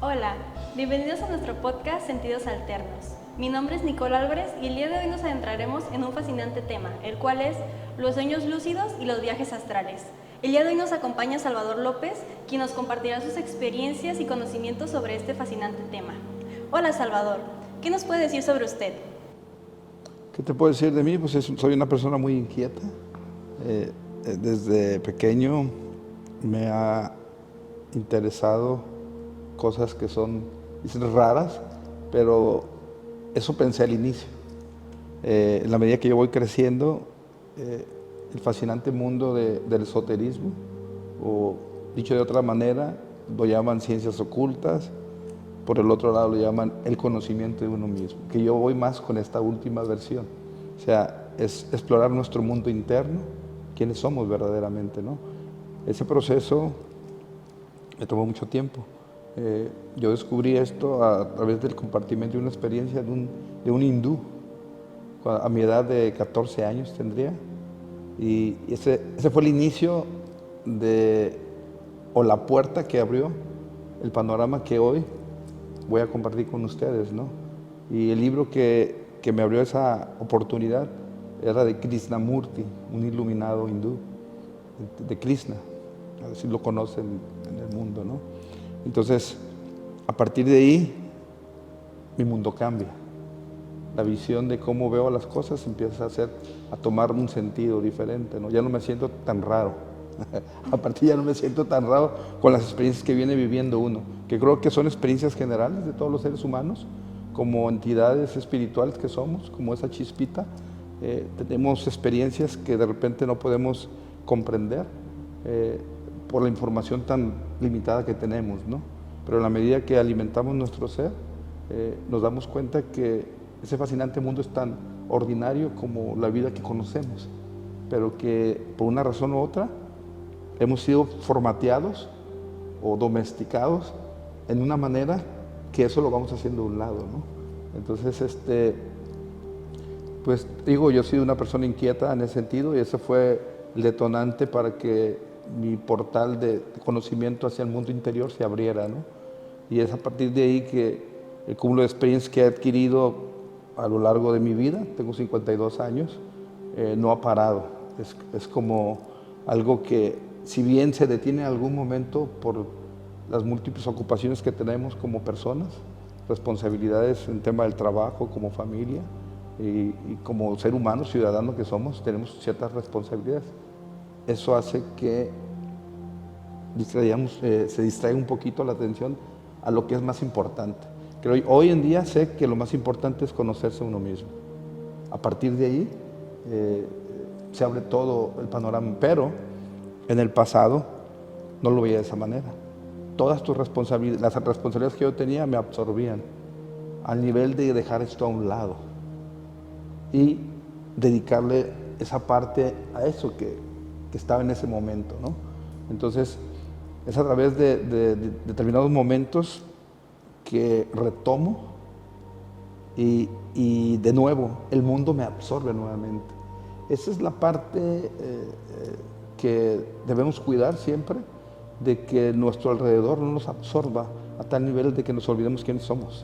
Hola, bienvenidos a nuestro podcast Sentidos Alternos. Mi nombre es Nicole Álvarez y el día de hoy nos adentraremos en un fascinante tema, el cual es los sueños lúcidos y los viajes astrales. El día de hoy nos acompaña Salvador López, quien nos compartirá sus experiencias y conocimientos sobre este fascinante tema. Hola Salvador, ¿qué nos puede decir sobre usted? ¿Qué te puedo decir de mí? Pues soy una persona muy inquieta. Desde pequeño me ha interesado cosas que dicen raras, pero eso pensé al inicio. En la medida que yo voy creciendo, el fascinante mundo del esoterismo, o dicho de otra manera, lo llaman ciencias ocultas, por el otro lado lo llaman el conocimiento de uno mismo, que yo voy más con esta última versión. O sea, es explorar nuestro mundo interno, quiénes somos verdaderamente, ¿no? Ese proceso me tomó mucho tiempo. Yo descubrí esto a través del compartimiento de una experiencia de un hindú, a mi edad de 14 años tendría, y ese fue el inicio o la puerta que abrió el panorama que hoy voy a compartir con ustedes, ¿no? Y el libro que me abrió esa oportunidad era de Krishnamurti, un iluminado hindú, de Krishna, a ver si lo conocen en el mundo, ¿no? Entonces, a partir de ahí, mi mundo cambia. La visión de cómo veo las cosas empieza a tomar un sentido diferente, ¿no? Ya no me siento tan raro. A partir ya no me siento tan raro con las experiencias que viene viviendo uno, que creo que son experiencias generales de todos los seres humanos, como entidades espirituales que somos, como esa chispita. Tenemos experiencias que de repente no podemos comprender por la información tan limitada que tenemos, ¿no? Pero en la medida que alimentamos nuestro ser, nos damos cuenta que ese fascinante mundo es tan ordinario como la vida que conocemos, pero que por una razón u otra hemos sido formateados o domesticados en una manera que eso lo vamos haciendo a un lado, ¿no? Entonces, pues digo, yo he sido una persona inquieta en ese sentido y ese fue el detonante para que mi portal de conocimiento hacia el mundo interior se abriera, ¿no? Y es a partir de ahí que el cúmulo de experiencias que he adquirido a lo largo de mi vida, tengo 52 años, no ha parado. Es como algo que, si bien se detiene en algún momento por las múltiples ocupaciones que tenemos como personas, responsabilidades en tema del trabajo, como familia, y como ser humano, ciudadano que somos, tenemos ciertas responsabilidades. Eso hace que se distraiga un poquito la atención a lo que es más importante. Creo, hoy en día sé que lo más importante es conocerse a uno mismo. A partir de ahí se abre todo el panorama, pero en el pasado no lo veía de esa manera. Todas las responsabilidades que yo tenía me absorbían al nivel de dejar esto a un lado y dedicarle esa parte a eso que estaba en ese momento, ¿no? Entonces, es a través de determinados momentos que retomo y de nuevo el mundo me absorbe nuevamente. Esa es la parte que debemos cuidar siempre, de que nuestro alrededor no nos absorba a tal nivel de que nos olvidemos quiénes somos.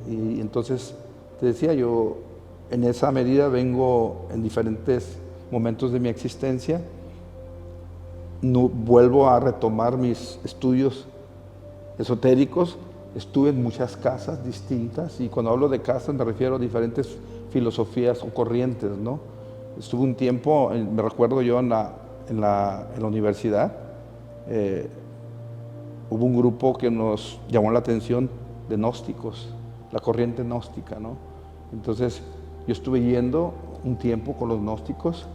Y entonces, te decía, yo en esa medida vengo en diferentes momentos de mi existencia, no, vuelvo a retomar mis estudios esotéricos. Estuve en muchas casas distintas, y cuando hablo de casas me refiero a diferentes filosofías o corrientes, ¿no? Estuve un tiempo, me recuerdo yo en la universidad, hubo un grupo que nos llamó la atención, de gnósticos, la corriente gnóstica, ¿no? Entonces yo estuve yendo un tiempo con los gnósticos,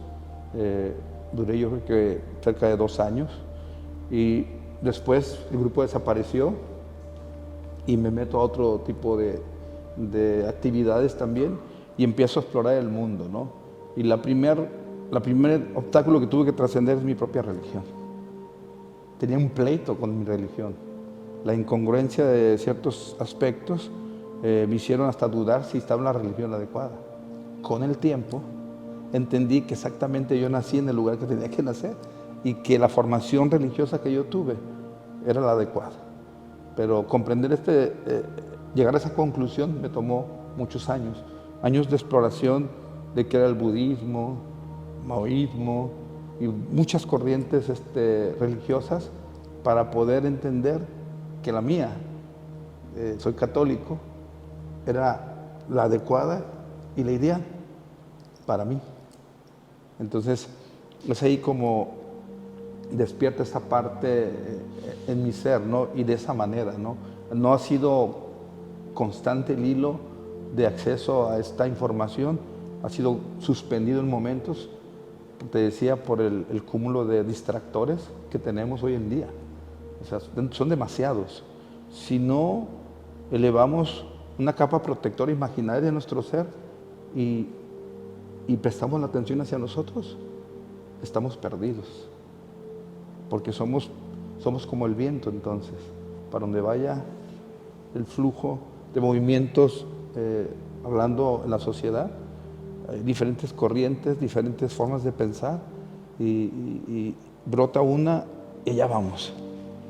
duré yo creo que cerca de 2 años, y después el grupo desapareció y me meto a otro tipo de actividades también y empiezo a explorar el mundo, ¿no? Y la primer obstáculo que tuve que trascender es mi propia religión. Tenía un pleito con mi religión. La incongruencia de ciertos aspectos me hicieron hasta dudar si estaba en la religión adecuada. Con el tiempo entendí que exactamente yo nací en el lugar que tenía que nacer y que la formación religiosa que yo tuve era la adecuada. Pero comprender llegar a esa conclusión me tomó muchos años, años de exploración de qué era el budismo, maoísmo y muchas corrientes religiosas para poder entender que la mía, soy católico, era la adecuada y la ideal para mí. Entonces, es ahí como despierta esa parte en mi ser, ¿no? Y de esa manera, ¿no? No ha sido constante el hilo de acceso a esta información, ha sido suspendido en momentos, te decía, por el cúmulo de distractores que tenemos hoy en día. O sea, son demasiados. Si no elevamos una capa protectora imaginaria de nuestro ser y prestamos la atención hacia nosotros, estamos perdidos. Porque somos como el viento entonces, para donde vaya el flujo de movimientos, hablando en la sociedad, hay diferentes corrientes, diferentes formas de pensar y brota una y allá vamos.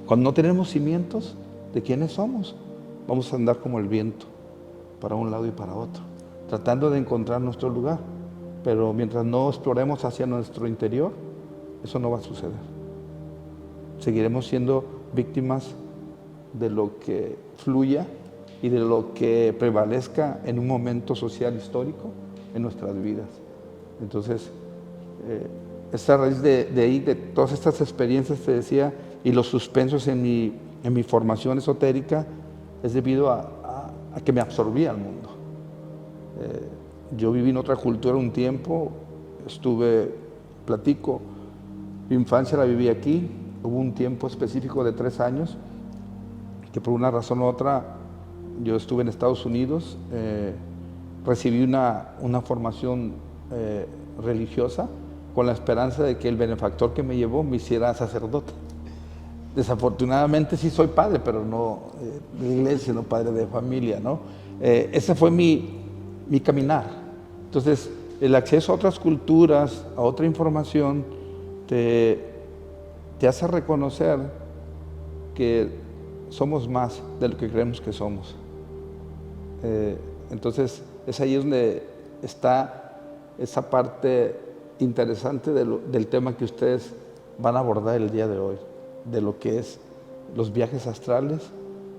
Cuando no tenemos cimientos de quiénes somos, vamos a andar como el viento, para un lado y para otro, tratando de encontrar nuestro lugar. Pero mientras no exploremos hacia nuestro interior, eso no va a suceder. Seguiremos siendo víctimas de lo que fluya y de lo que prevalezca en un momento social histórico en nuestras vidas. Entonces, esta raíz de ahí, de todas estas experiencias, te decía, y los suspensos en mi formación esotérica, es debido a que me absorbí al mundo. Yo viví en otra cultura un tiempo, platico, mi infancia la viví aquí, hubo un tiempo específico de 3 años, que por una razón u otra, yo estuve en Estados Unidos, recibí una formación religiosa con la esperanza de que el benefactor que me llevó me hiciera sacerdote. Desafortunadamente sí soy padre, pero no de iglesia, no padre de familia, ¿no? Ese fue mi caminar. Entonces, el acceso a otras culturas, a otra información, te hace reconocer que somos más de lo que creemos que somos. Entonces, es ahí donde está esa parte interesante del tema que ustedes van a abordar el día de hoy, de lo que es los viajes astrales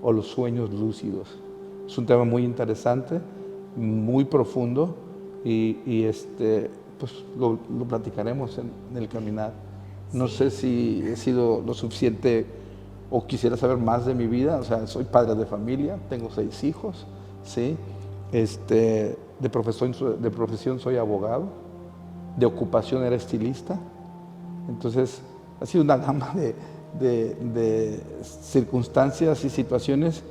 o los sueños lúcidos. Es un tema muy interesante, muy profundo y pues lo platicaremos en el caminar. No sé si he sido lo suficiente o quisiera saber más de mi vida. O sea, soy padre de familia, tengo 6 hijos, ¿sí? De profesión soy abogado, de ocupación era estilista. Entonces, ha sido una gama de circunstancias y situaciones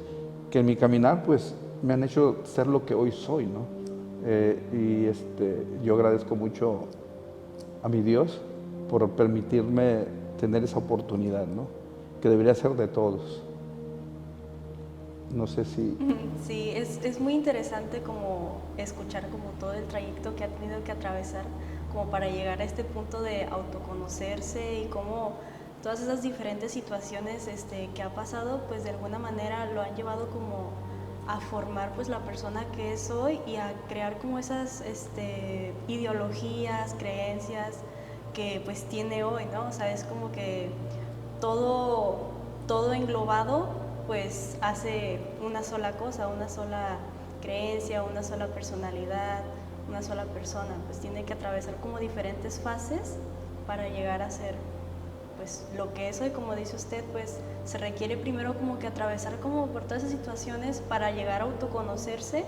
que en mi caminar pues me han hecho ser lo que hoy soy, ¿no? Yo agradezco mucho a mi Dios por permitirme tener esa oportunidad, ¿no? Que debería ser de todos. No sé si... Sí, es muy interesante como escuchar como todo el trayecto que ha tenido que atravesar como para llegar a este punto de autoconocerse y cómo todas esas diferentes situaciones que ha pasado, pues de alguna manera lo han llevado como a formar pues la persona que es hoy y a crear como esas ideologías, creencias que pues tiene hoy, ¿no? O sea, es como que todo englobado pues hace una sola cosa, una sola creencia, una sola personalidad, una sola persona, pues tiene que atravesar como diferentes fases para llegar a ser pues lo que es hoy. Como dice usted, pues se requiere primero como que atravesar como por todas esas situaciones para llegar a autoconocerse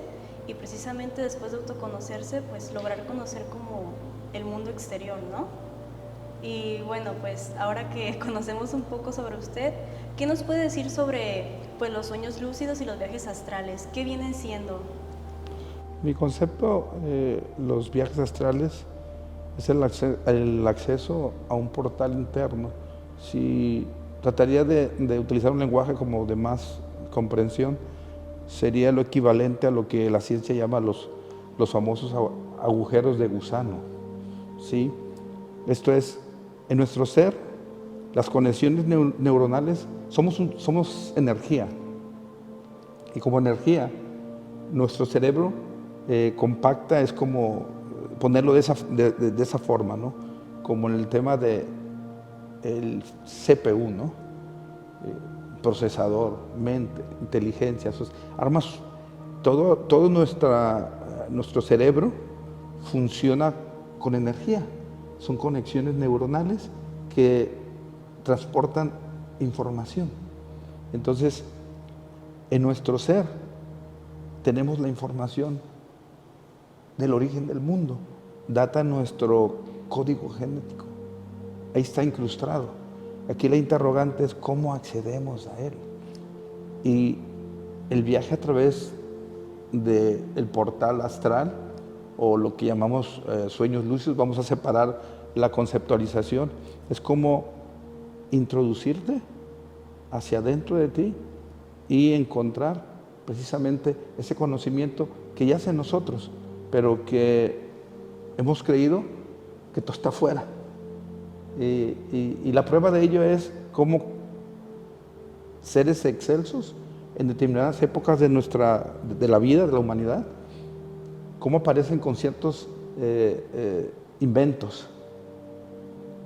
y precisamente después de autoconocerse pues lograr conocer como el mundo exterior, ¿no? Y bueno, pues ahora que conocemos un poco sobre usted, ¿qué nos puede decir sobre pues los sueños lúcidos y los viajes astrales? ¿Qué vienen siendo? Mi concepto, los viajes astrales, es el acceso a un portal interno. Si trataría de utilizar un lenguaje como de más comprensión, sería lo equivalente a lo que la ciencia llama los famosos agujeros de gusano, ¿sí? Esto es, en nuestro ser, las conexiones neuronales, somos energía, Y como energía, nuestro cerebro compacta, es como ponerlo de esa forma, ¿no? Como en el tema de el CPU, ¿no? Procesador, mente, inteligencia, armas, todo nuestro cerebro funciona con energía. Son conexiones neuronales que transportan información. Entonces, en nuestro ser tenemos la información del origen del mundo, data nuestro código genético. Ahí está incrustado. Aquí la interrogante es cómo accedemos a él. Y el viaje a través del portal astral, o lo que llamamos sueños lúcidos, vamos a separar la conceptualización, es como introducirte hacia adentro de ti y encontrar precisamente ese conocimiento que yace en nosotros, pero que hemos creído que todo está afuera. Y la prueba de ello es cómo seres excelsos en determinadas épocas de la vida, de la humanidad, cómo aparecen con ciertos inventos.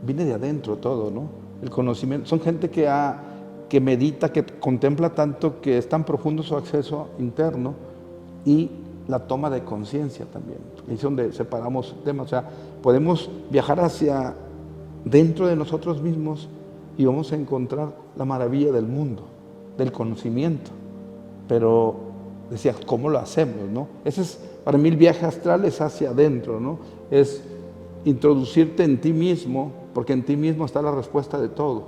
Viene de adentro todo, ¿no? El conocimiento. Son gente que medita, que contempla tanto, que es tan profundo su acceso interno, y la toma de conciencia también. Es donde separamos temas. O sea, podemos viajar hacia dentro de nosotros mismos y vamos a encontrar la maravilla del mundo, del conocimiento. Pero decía, ¿cómo lo hacemos, no? Ese es, para mí, el viaje astral es hacia adentro, ¿no? Es introducirte en ti mismo, porque en ti mismo está la respuesta de todo.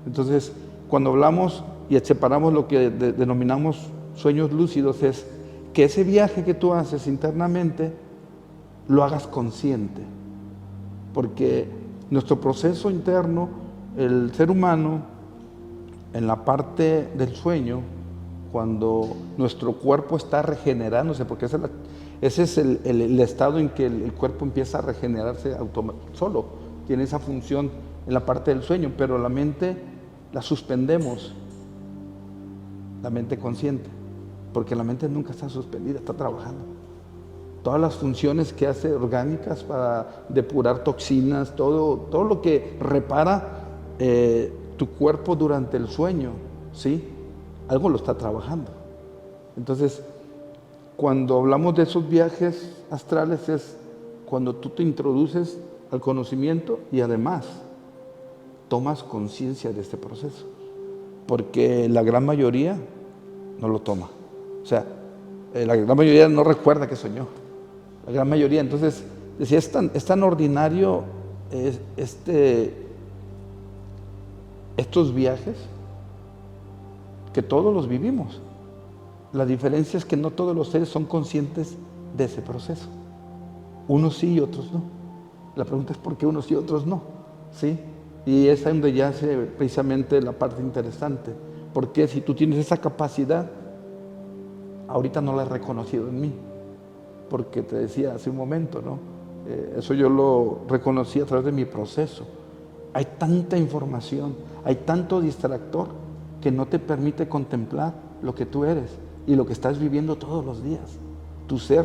Entonces, cuando hablamos y separamos lo que denominamos sueños lúcidos, es que ese viaje que tú haces internamente lo hagas consciente, porque nuestro proceso interno, el ser humano, en la parte del sueño, cuando nuestro cuerpo está regenerándose, porque ese es el estado en que el cuerpo empieza a regenerarse solo, tiene esa función en la parte del sueño, pero la mente la suspendemos, la mente consciente, porque la mente nunca está suspendida, está trabajando. Todas las funciones que hace orgánicas para depurar toxinas, todo lo que repara tu cuerpo durante el sueño, ¿sí? Algo lo está trabajando. Entonces, cuando hablamos de esos viajes astrales, es cuando tú te introduces al conocimiento y además tomas conciencia de este proceso, porque la gran mayoría no lo toma. O sea, la gran mayoría no recuerda que soñó. La gran mayoría. Entonces, decía, es tan ordinario estos viajes, que todos los vivimos. La diferencia es que no todos los seres son conscientes de ese proceso. Unos sí y otros no. La pregunta es por qué unos sí y otros no, ¿sí? Y es ahí donde yace precisamente la parte interesante. Porque si tú tienes esa capacidad, ahorita no la he reconocido en mí. Porque te decía hace un momento, ¿no? Eso yo lo reconocí a través de mi proceso. Hay tanta información, hay tanto distractor que no te permite contemplar lo que tú eres y lo que estás viviendo todos los días. Tu ser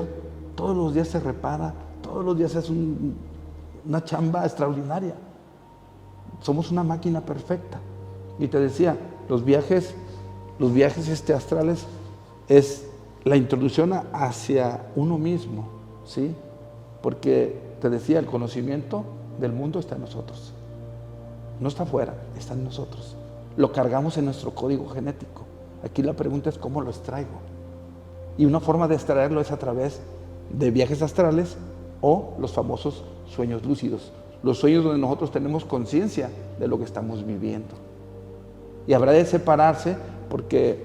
todos los días se repara, todos los días es una chamba extraordinaria. Somos una máquina perfecta. Y te decía, los viajes astrales es la introducción hacia uno mismo, ¿sí? Porque te decía, el conocimiento del mundo está en nosotros. No está afuera, está en nosotros. Lo cargamos en nuestro código genético. Aquí la pregunta es cómo lo extraigo. Y una forma de extraerlo es a través de viajes astrales o los famosos sueños lúcidos. Los sueños donde nosotros tenemos conciencia de lo que estamos viviendo. Y habrá de separarse porque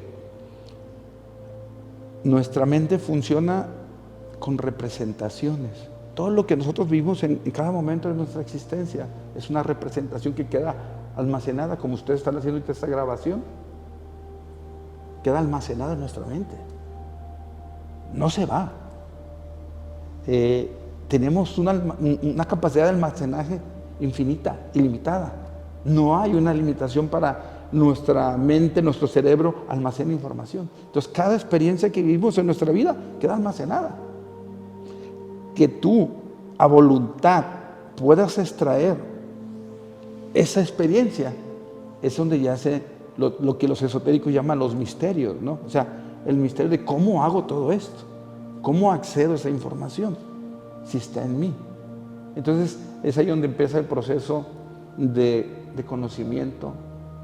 nuestra mente funciona con representaciones. Todo lo que nosotros vivimos en cada momento de nuestra existencia es una representación que queda almacenada, como ustedes están haciendo esta grabación, queda almacenada en nuestra mente. No se va. Tenemos una capacidad de almacenaje infinita, ilimitada. No hay una limitación para nuestra mente, nuestro cerebro almacena información. Entonces, cada experiencia que vivimos en nuestra vida queda almacenada. Que tú, a voluntad, puedas extraer esa experiencia, es donde yace lo que los esotéricos llaman los misterios, ¿no? O sea, el misterio de cómo hago todo esto, cómo accedo a esa información, si está en mí. Entonces, es ahí donde empieza el proceso de conocimiento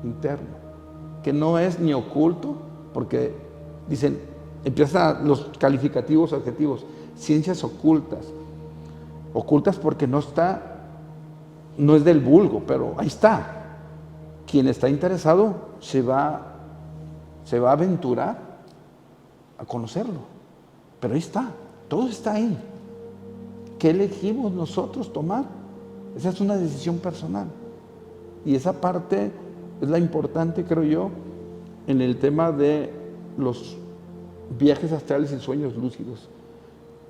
interno, que no es ni oculto, porque dicen, empiezan los calificativos, adjetivos, ciencias ocultas. Ocultas porque no es del vulgo, pero ahí está. Quien está interesado se va a aventurar a conocerlo, pero ahí está, todo está ahí. ¿Qué elegimos nosotros tomar? Esa es una decisión personal. Y esa parte es la importante, creo yo, en el tema de los viajes astrales y sueños lúcidos.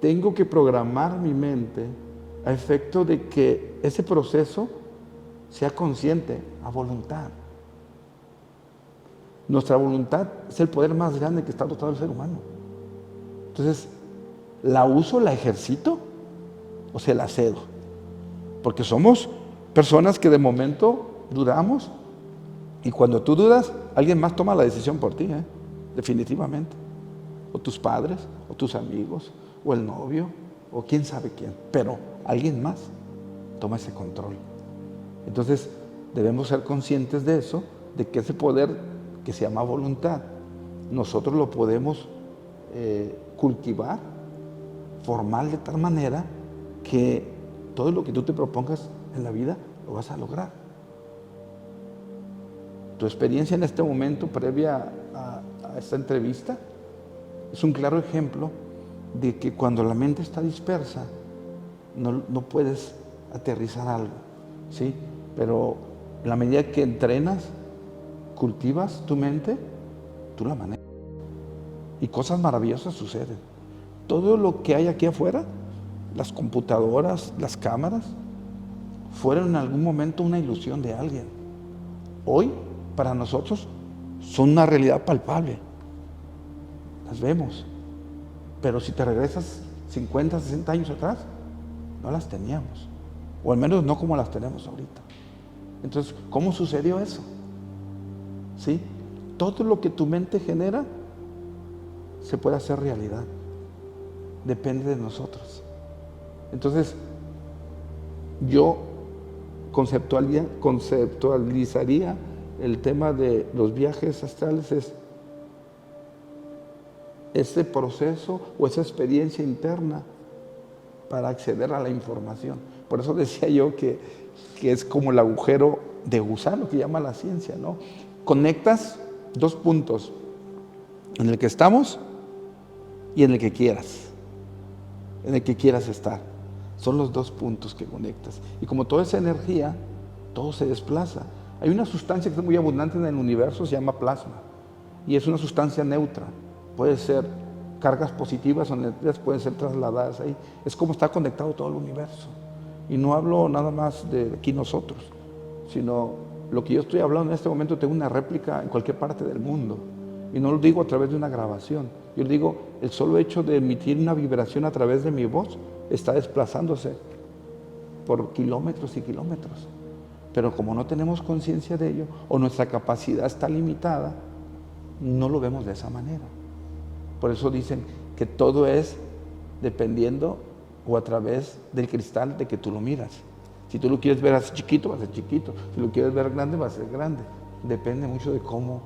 Tengo que programar mi mente a efecto de que ese proceso sea consciente, a voluntad. Nuestra voluntad es el poder más grande que está dotado el ser humano. Entonces, ¿la uso, la ejercito o se la cedo? Porque somos personas que de momento dudamos, y cuando tú dudas, alguien más toma la decisión por ti, definitivamente. O tus padres, o tus amigos, o el novio, o quién sabe quién, pero alguien más toma ese control. Entonces, debemos ser conscientes de eso, de que ese poder que se llama voluntad, nosotros lo podemos cultivar, formar de tal manera que todo lo que tú te propongas en la vida lo vas a lograr. Tu experiencia en este momento, previa a esta entrevista, es un claro ejemplo de que cuando la mente está dispersa, no puedes aterrizar algo, ¿sí? Pero en la medida que entrenas, cultivas tu mente, tú la manejas. Y cosas maravillosas suceden. Todo lo que hay aquí afuera, las computadoras, las cámaras, fueron en algún momento una ilusión de alguien. Hoy, para nosotros, son una realidad palpable. Las vemos. Pero si te regresas 50, 60 años atrás, no las teníamos. O al menos no como las tenemos ahorita. Entonces, ¿cómo sucedió eso? ¿Sí? Todo lo que tu mente genera se puede hacer realidad. Depende de nosotros. Entonces, yo conceptualizaría el tema de los viajes astrales, es ese proceso o esa experiencia interna para acceder a la información. Por eso decía yo que es como el agujero de gusano que llama la ciencia, ¿no? Conectas dos puntos, en el que estamos y en el que quieras estar. Son los dos puntos que conectas. Y como toda esa energía, todo se desplaza. Hay una sustancia que es muy abundante en el universo, se llama plasma. Y es una sustancia neutra. Puede ser cargas positivas o negativas, pueden ser trasladadas ahí. Es como está conectado todo el universo. Y no hablo nada más de aquí nosotros, sino lo que yo estoy hablando en este momento, tengo una réplica en cualquier parte del mundo. Y no lo digo a través de una grabación. Yo digo, el solo hecho de emitir una vibración a través de mi voz está desplazándose por kilómetros y kilómetros. Pero como no tenemos conciencia de ello, o nuestra capacidad está limitada, no lo vemos de esa manera. Por eso dicen que todo es dependiendo o a través del cristal de que tú lo miras. Si tú lo quieres ver así chiquito, va a ser chiquito. Si lo quieres ver grande, va a ser grande. Depende mucho de cómo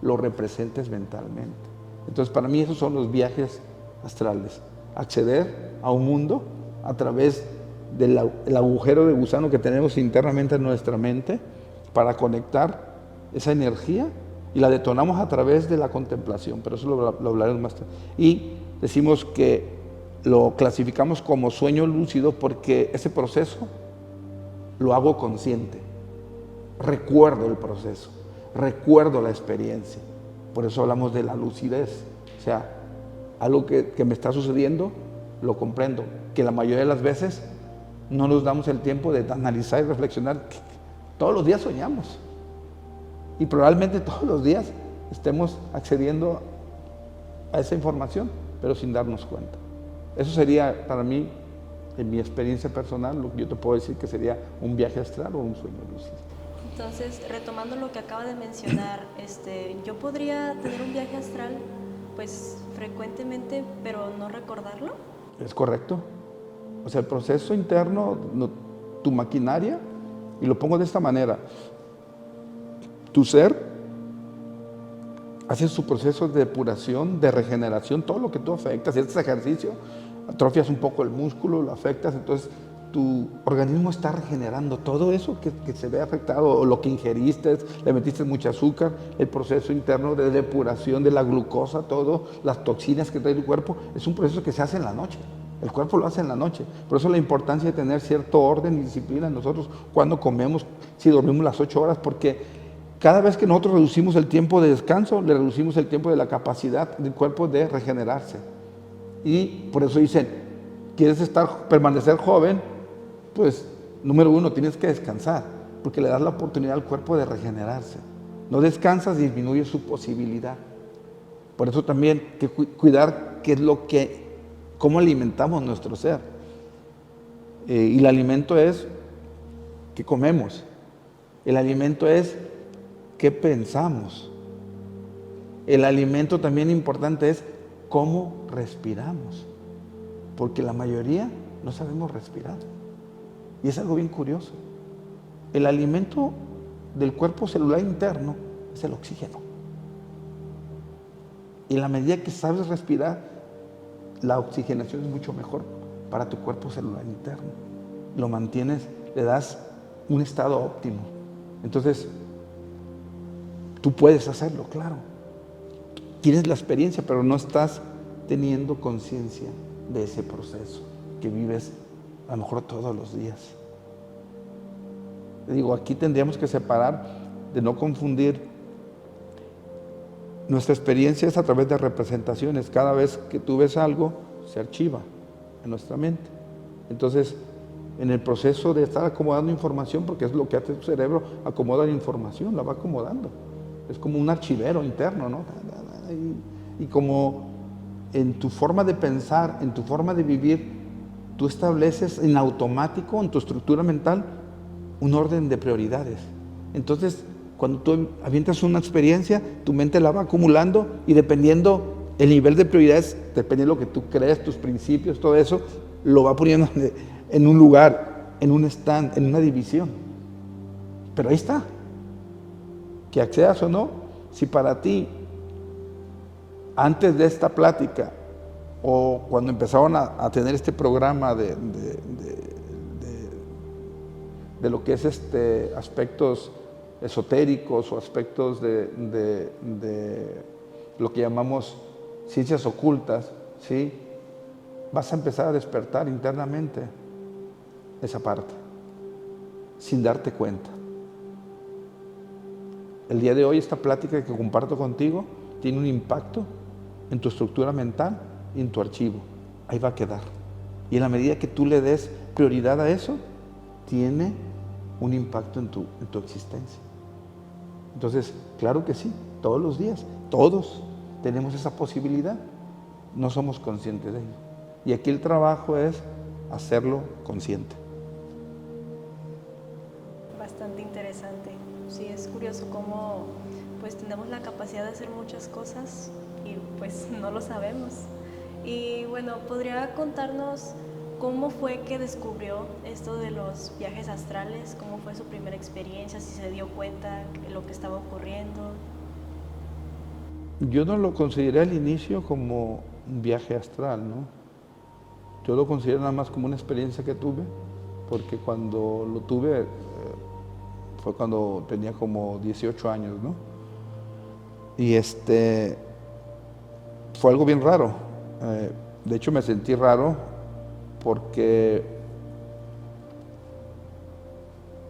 lo representes mentalmente. Entonces, para mí esos son los viajes astrales. Acceder a un mundo a través del agujero de gusano que tenemos internamente en nuestra mente para conectar esa energía y la detonamos a través de la contemplación, pero eso lo hablaremos más tarde. Y decimos que lo clasificamos como sueño lúcido porque ese proceso lo hago consciente. Recuerdo el proceso, recuerdo la experiencia. Por eso hablamos de la lucidez. O sea, algo que me está sucediendo, lo comprendo. Que la mayoría de las veces no nos damos el tiempo de analizar y reflexionar. Todos los días soñamos. Y probablemente todos los días estemos accediendo a esa información, pero sin darnos cuenta. Eso sería para mí, en mi experiencia personal, lo que yo te puedo decir que sería un viaje astral o un sueño lúcido. Entonces, retomando lo que acaba de mencionar, yo podría tener un viaje astral, pues frecuentemente, pero no recordarlo. ¿Es correcto? O sea, el proceso interno, tu maquinaria, y lo pongo de esta manera, tu ser hace su proceso de depuración, de regeneración, todo lo que tú afectas. Si haces ejercicio, atrofias un poco el músculo, lo afectas, entonces tu organismo está regenerando todo eso que se ve afectado, o lo que ingeriste, le metiste mucho azúcar, el proceso interno de depuración de la glucosa, todo, las toxinas que trae tu cuerpo, es un proceso que se hace en la noche. El cuerpo lo hace en la noche. Por eso la importancia de tener cierto orden y disciplina en nosotros cuando comemos, si dormimos las 8 horas, porque cada vez que nosotros reducimos el tiempo de descanso, le reducimos el tiempo de la capacidad del cuerpo de regenerarse. Y por eso dicen, ¿quieres permanecer joven? Pues, número 1, tienes que descansar, porque le das la oportunidad al cuerpo de regenerarse. No descansas, disminuye su posibilidad. Por eso también hay que cuidar cómo alimentamos nuestro ser. Y el alimento es qué comemos. El alimento es qué pensamos. El alimento también importante es cómo respiramos, porque la mayoría no sabemos respirar. Y es algo bien curioso. El alimento del cuerpo celular interno es el oxígeno. Y en la medida que sabes respirar, la oxigenación es mucho mejor para tu cuerpo celular interno. Lo mantienes, le das un estado óptimo. Entonces, tú puedes hacerlo, claro. Tienes la experiencia, pero no estás teniendo conciencia de ese proceso que vives a lo mejor todos los días. Digo, aquí tendríamos que separar, de no confundir. Nuestra experiencia es a través de representaciones. Cada vez que tú ves algo, se archiva en nuestra mente. Entonces, en el proceso de estar acomodando información, porque es lo que hace tu cerebro, acomoda la información, la va acomodando. Es como un archivero interno, ¿no? Y como en tu forma de pensar, en tu forma de vivir, tú estableces en automático, en tu estructura mental, un orden de prioridades. Entonces, cuando tú avientas una experiencia, tu mente la va acumulando y dependiendo el nivel de prioridades, dependiendo de lo que tú crees, tus principios, todo eso, lo va poniendo en un lugar, en un stand, en una división. Pero ahí está. Que accedas o no, si para ti, antes de esta plática, o cuando empezaron a tener este programa de lo que es aspectos esotéricos o aspectos de lo que llamamos ciencias ocultas, ¿sí? Vas a empezar a despertar internamente esa parte, sin darte cuenta. El día de hoy esta plática que comparto contigo tiene un impacto en tu estructura mental y en tu archivo. Ahí va a quedar. Y en la medida que tú le des prioridad a eso, tiene un impacto en tu existencia. Entonces, claro que sí, todos los días, todos tenemos esa posibilidad. No somos conscientes de ello. Y aquí el trabajo es hacerlo consciente. Bastante interesante. Sí, es curioso cómo pues tenemos la capacidad de hacer muchas cosas y pues no lo sabemos. Y bueno, ¿podría contarnos cómo fue que descubrió esto de los viajes astrales? ¿Cómo fue su primera experiencia? ¿Si se dio cuenta de lo que estaba ocurriendo? Yo no lo consideré al inicio como un viaje astral, ¿no? Yo lo considero nada más como una experiencia que tuve, porque cuando lo tuve fue cuando tenía como 18 años, ¿no? Y fue algo bien raro. De hecho me sentí raro porque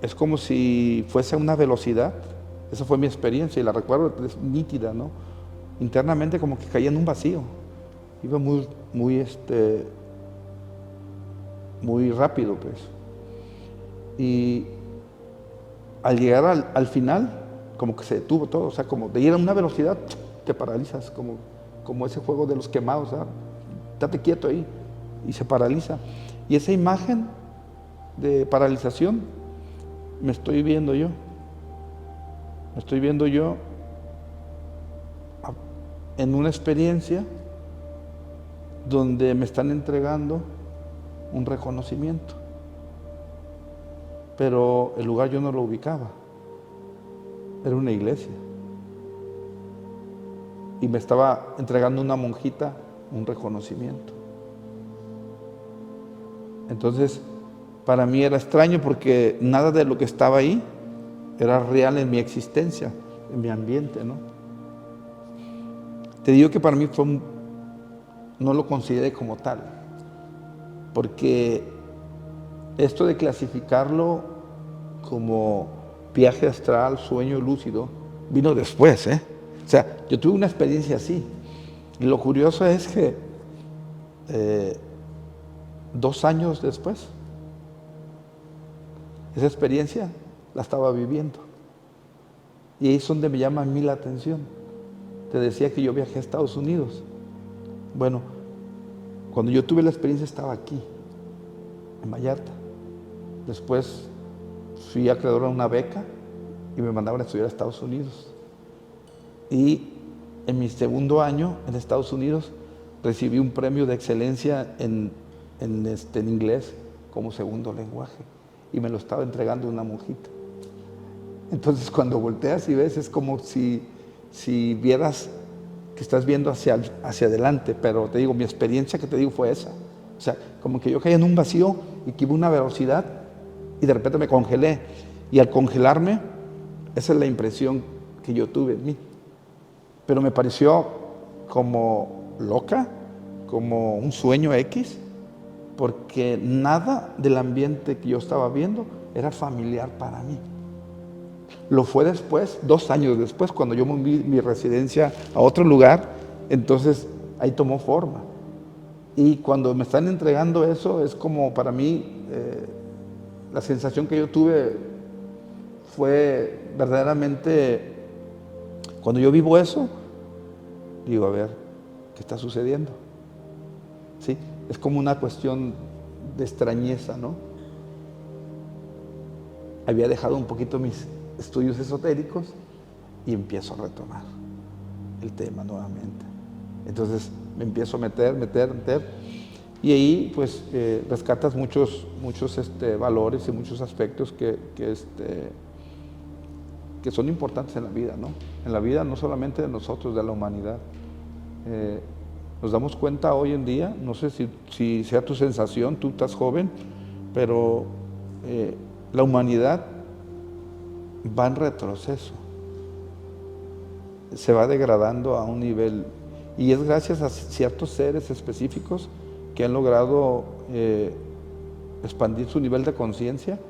es como si fuese a una velocidad. Esa fue mi experiencia y la recuerdo, es nítida, ¿no? Internamente como que caía en un vacío. Iba muy rápido, pues. Y al llegar al final, como que se detuvo todo, o sea, como de ir a una velocidad, te paralizas, como ese juego de los quemados, ¿sabes? Estate quieto ahí, y se paraliza. Y esa imagen de paralización me estoy viendo yo en una experiencia donde me están entregando un reconocimiento, pero el lugar yo no lo ubicaba, era una iglesia, y me estaba entregando una monjita un reconocimiento. Entonces, para mí era extraño porque nada de lo que estaba ahí era real en mi existencia, en mi ambiente, ¿no? Te digo que para mí no lo consideré como tal, porque esto de clasificarlo como viaje astral, sueño lúcido, vino después, ¿eh? O sea, yo tuve una experiencia así, y lo curioso es que 2 años después, esa experiencia la estaba viviendo, y ahí es donde me llama a mí la atención. Te decía que yo viajé a Estados Unidos. Bueno, cuando yo tuve la experiencia estaba aquí, en Vallarta. Después fui acreedor a una beca y me mandaban a estudiar a Estados Unidos. Y en mi segundo año en Estados Unidos recibí un premio de excelencia en inglés como segundo lenguaje, y me lo estaba entregando una monjita. Entonces, cuando volteas y ves, es como si vieras que estás viendo hacia adelante, pero te digo, mi experiencia que te digo fue esa. O sea, como que yo caí en un vacío y que iba a una velocidad y de repente me congelé. Y al congelarme, esa es la impresión que yo tuve en mí. Pero me pareció como loca, como un sueño X, porque nada del ambiente que yo estaba viendo era familiar para mí. Lo fue después, 2 años después, cuando yo moví mi residencia a otro lugar, entonces ahí tomó forma. Y cuando me están entregando eso, es como para mí, la sensación que yo tuve fue verdaderamente, cuando yo vivo eso, digo, a ver, ¿qué está sucediendo? ¿Sí? Es como una cuestión de extrañeza, ¿no? Había dejado un poquito mis estudios esotéricos y empiezo a retomar el tema nuevamente. Entonces me empiezo a meter, y ahí pues rescatas muchos valores y muchos aspectos que son importantes en la vida, ¿no? En la vida no solamente de nosotros, de la humanidad. Nos damos cuenta hoy en día, no sé si sea tu sensación, tú estás joven, pero la humanidad va en retroceso, se va degradando a un nivel, y es gracias a ciertos seres específicos que han logrado expandir su nivel de conciencia,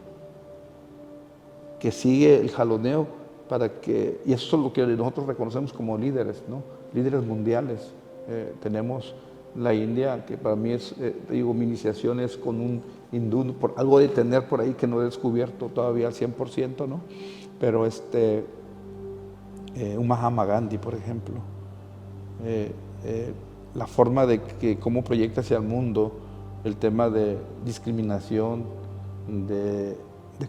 que sigue el jaloneo y eso es lo que nosotros reconocemos como líderes, ¿no? Líderes mundiales. Tenemos la India, que para mí es, digo, mi iniciación es con un hindú, por algo de tener por ahí que no he descubierto todavía al 100%, ¿no? Pero un Mahatma Gandhi, por ejemplo, la forma de que cómo proyecta hacia el mundo el tema de discriminación, de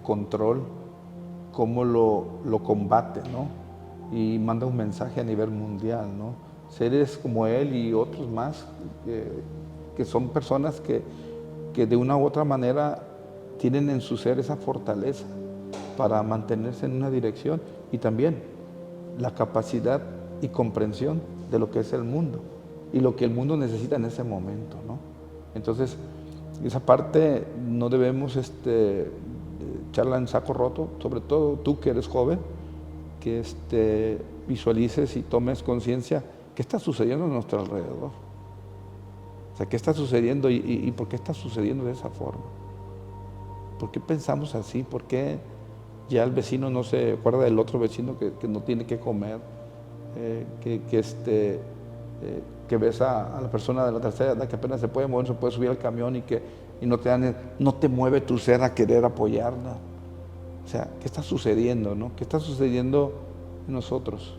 control, cómo lo combate, ¿no? Y manda un mensaje a nivel mundial, ¿no? Seres como él y otros más, que son personas que de una u otra manera tienen en su ser esa fortaleza para mantenerse en una dirección, y también la capacidad y comprensión de lo que es el mundo y lo que el mundo necesita en ese momento, ¿no? Entonces, esa parte no debemos echarla en saco roto, sobre todo tú que eres joven, que visualices y tomes conciencia qué está sucediendo a nuestro alrededor. O sea, qué está sucediendo y por qué está sucediendo de esa forma. ¿Por qué pensamos así? ¿Por qué ya el vecino no se acuerda del otro vecino que no tiene que comer? Que ves a la persona de la tercera edad que apenas se puede mover, se puede subir al camión y no te mueve tu ser a querer apoyarla. O sea, ¿qué está sucediendo, no? ¿Qué está sucediendo en nosotros.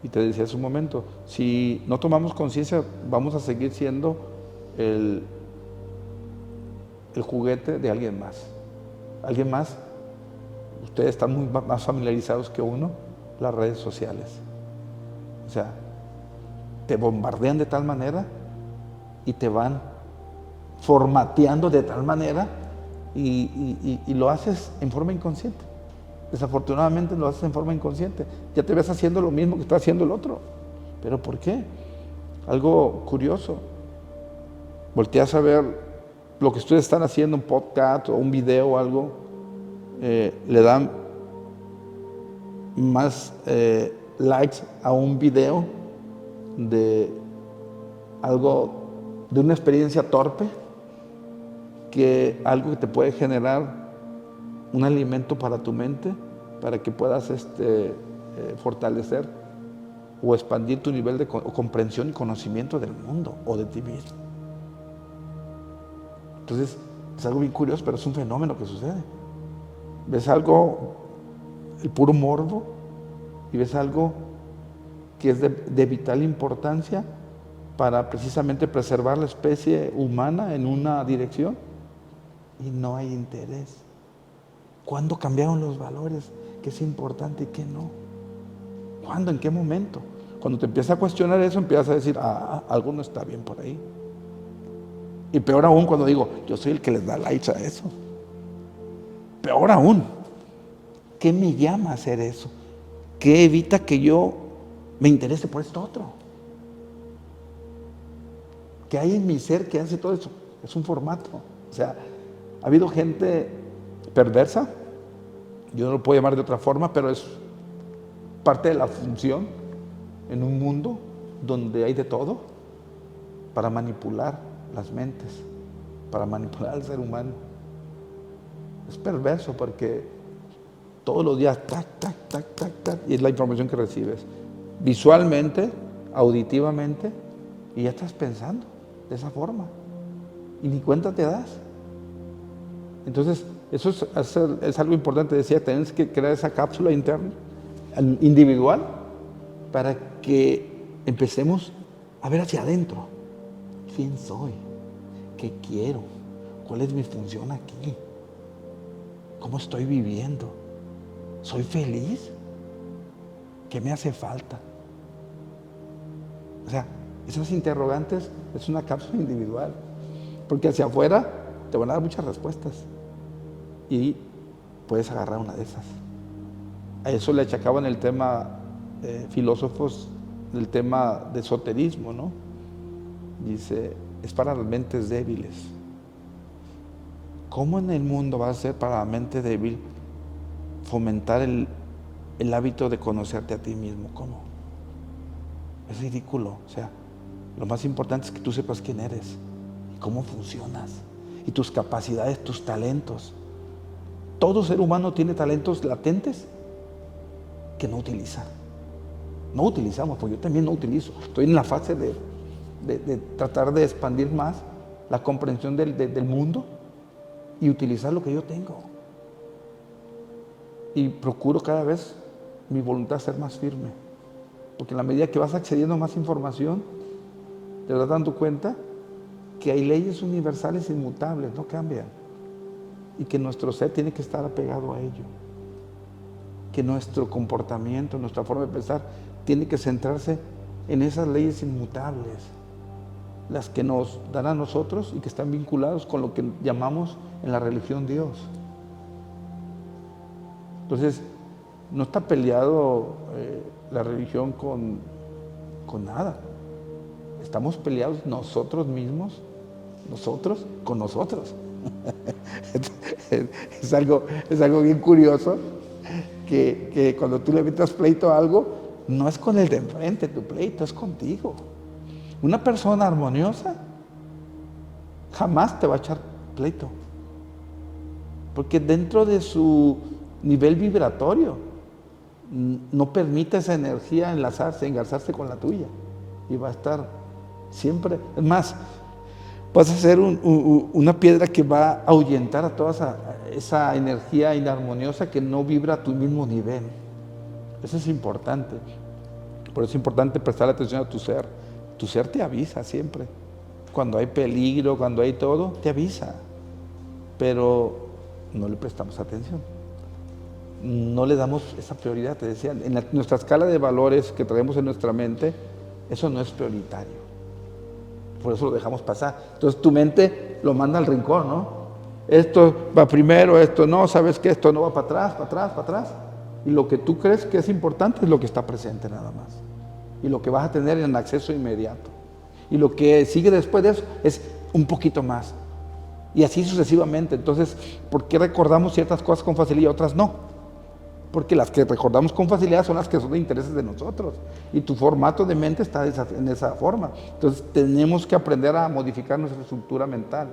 Y te decía hace un momento, si no tomamos conciencia, vamos a seguir siendo el juguete de alguien más. Alguien más, ustedes están muy más familiarizados que uno, las redes sociales. O sea, te bombardean de tal manera y te van formateando de tal manera y lo haces en forma inconsciente. Desafortunadamente lo haces en forma inconsciente. Ya te ves haciendo lo mismo que está haciendo el otro. ¿Pero por qué? Algo curioso. Volteas a ver lo que ustedes están haciendo, un podcast o un video o algo, le dan más likes a un video de algo, de una experiencia torpe, que algo que te puede generar un alimento para tu mente, para que puedas fortalecer o expandir tu nivel de comprensión y conocimiento del mundo o de ti mismo. Entonces, es algo bien curioso, pero es un fenómeno que sucede. Ves algo, el puro morbo, y ves algo que es de vital importancia para precisamente preservar la especie humana en una dirección, y no hay interés. ¿Cuándo cambiaron los valores? ¿Qué es importante y qué no? ¿Cuándo? ¿En qué momento? Cuando te empiezas a cuestionar eso, empiezas a decir, algo no está bien por ahí. Y peor aún cuando digo, yo soy el que les da likes a eso. Peor aún, ¿qué me llama a hacer eso? ¿Qué evita que yo me interese por esto otro? ¿Qué hay en mi ser que hace todo eso? Es un formato. O sea, ha habido gente perversa, yo no lo puedo llamar de otra forma, pero es parte de la función en un mundo donde hay de todo para manipular las mentes, para manipular al ser humano. Es perverso porque todos los días tac, tac, tac, tac, tac, y es la información que recibes visualmente, auditivamente, y ya estás pensando de esa forma y ni cuenta te das. Entonces, eso es algo importante. Decía, tenemos que crear esa cápsula interna, individual, para que empecemos a ver hacia adentro. ¿Quién soy? ¿Qué quiero? ¿Cuál es mi función aquí? ¿Cómo estoy viviendo? ¿Soy feliz? ¿Qué me hace falta? O sea, esas interrogantes es una cápsula individual, porque hacia afuera te van a dar muchas respuestas y puedes agarrar una de esas. A eso le achacaban el tema filósofos, el tema de esoterismo, ¿no? Dice, es para las mentes débiles. ¿Cómo en el mundo va a ser para la mente débil fomentar el hábito de conocerte a ti mismo? ¿Cómo? Es ridículo. O sea, lo más importante es que tú sepas quién eres y cómo funcionas y tus capacidades, tus talentos. Todo ser humano tiene talentos latentes que no utiliza. No utilizamos, pues yo también no utilizo. Estoy en la fase de tratar de expandir más la comprensión del mundo y utilizar lo que yo tengo. Y procuro cada vez mi voluntad ser más firme, porque en la medida que vas accediendo a más información, te vas dando cuenta que hay leyes universales inmutables, no cambian, y que nuestro ser tiene que estar apegado a ello, que nuestro comportamiento, nuestra forma de pensar tiene que centrarse en esas leyes inmutables, las que nos dan a nosotros y que están vinculados con lo que llamamos en la religión Dios. Entonces, no está peleado la religión con nada. Estamos peleados nosotros mismos, nosotros con nosotros. Es algo bien curioso que cuando tú le metas pleito a algo, no es con el de enfrente tu pleito, es contigo. Una persona armoniosa jamás te va a echar pleito, porque dentro de su nivel vibratorio no permite esa energía engarzarse con la tuya, y va a estar siempre. Es más, vas a ser una piedra que va a ahuyentar a toda esa energía inarmoniosa que no vibra a tu mismo nivel. Eso es importante. Por eso es importante prestar atención a tu ser. Tu ser te avisa siempre. Cuando hay peligro, cuando hay todo, te avisa. Pero no le prestamos atención. No le damos esa prioridad, te decía. En nuestra escala de valores que traemos en nuestra mente, eso no es prioritario. Por eso lo dejamos pasar. Entonces tu mente lo manda al rincón, ¿no? Esto va primero, esto no, ¿sabes qué? Esto no va para atrás, para atrás, para atrás. Y lo que tú crees que es importante es lo que está presente nada más. Y lo que vas a tener en acceso inmediato. Y lo que sigue después de eso es un poquito más. Y así sucesivamente. Entonces, ¿por qué recordamos ciertas cosas con facilidad y otras no? Porque las que recordamos con facilidad son las que son de intereses de nosotros. Y tu formato de mente está en esa forma. Entonces, tenemos que aprender a modificar nuestra estructura mental.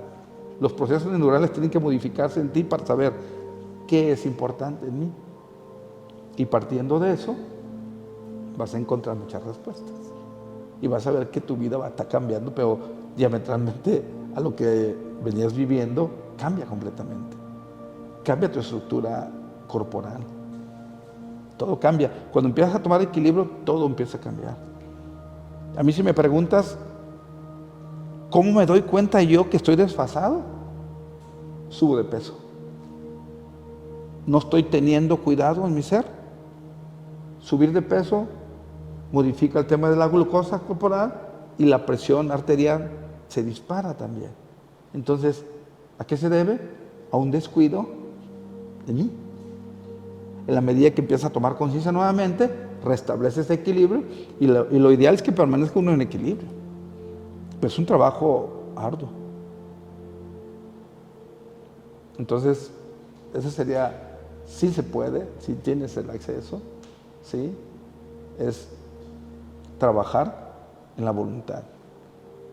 Los procesos neurales tienen que modificarse en ti para saber qué es importante en mí. Y partiendo de eso, vas a encontrar muchas respuestas. Y vas a ver que tu vida va a estar cambiando, pero diametralmente a lo que venías viviendo, cambia completamente. Cambia tu estructura corporal. Todo cambia. Cuando empiezas a tomar equilibrio, todo empieza a cambiar. A mí si me preguntas, ¿cómo me doy cuenta yo que estoy desfasado? Subo de peso. No estoy teniendo cuidado en mi ser. Subir de peso modifica el tema de la glucosa corporal y la presión arterial se dispara también. Entonces, ¿a qué se debe? A un descuido de mí. En la medida que empiezas a tomar conciencia nuevamente, restablece ese equilibrio y lo ideal es que permanezca uno en equilibrio. Pero es un trabajo arduo. Entonces, eso sería, sí se puede, si tienes el acceso, ¿sí? Es trabajar en la voluntad.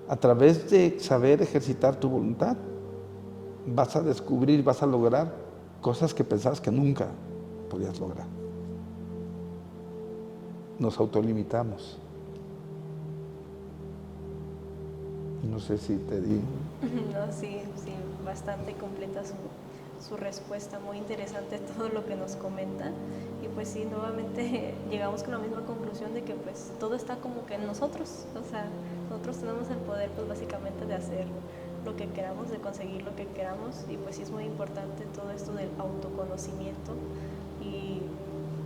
A través de saber ejercitar tu voluntad, vas a descubrir, vas a lograr cosas que pensabas que nunca podías lograr. Nos autolimitamos. No sé si te di. No, sí, bastante completa su respuesta, muy interesante todo lo que nos comenta. Y pues sí, nuevamente llegamos con la misma conclusión de que pues todo está como que en nosotros, o sea, nosotros tenemos el poder pues básicamente de hacer lo que queramos, de conseguir lo que queramos, y pues sí es muy importante todo esto del autoconocimiento, y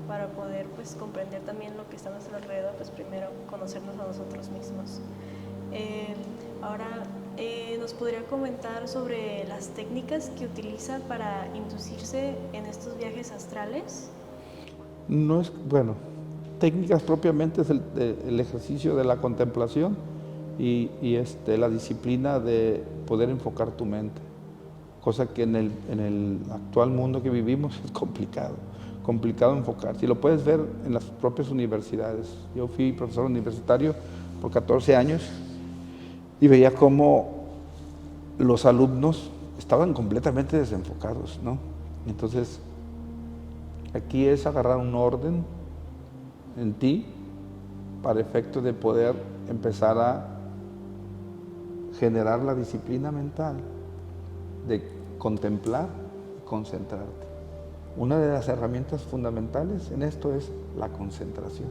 para poder pues comprender también lo que está a nuestro alrededor, pues primero conocernos a nosotros mismos. Ahora, ¿nos podría comentar sobre las técnicas que utiliza para inducirse en estos viajes astrales? No es, bueno, técnicas propiamente es el ejercicio de la contemplación y la disciplina de poder enfocar tu mente, cosa que en el actual mundo que vivimos es complicado enfocar. Si lo puedes ver en las propias universidades. Yo fui profesor universitario por 14 años y veía cómo los alumnos estaban completamente desenfocados, ¿no? Entonces, aquí es agarrar un orden en ti para efecto de poder empezar a generar la disciplina mental de contemplar y concentrarte. Una de las herramientas fundamentales en esto es la concentración,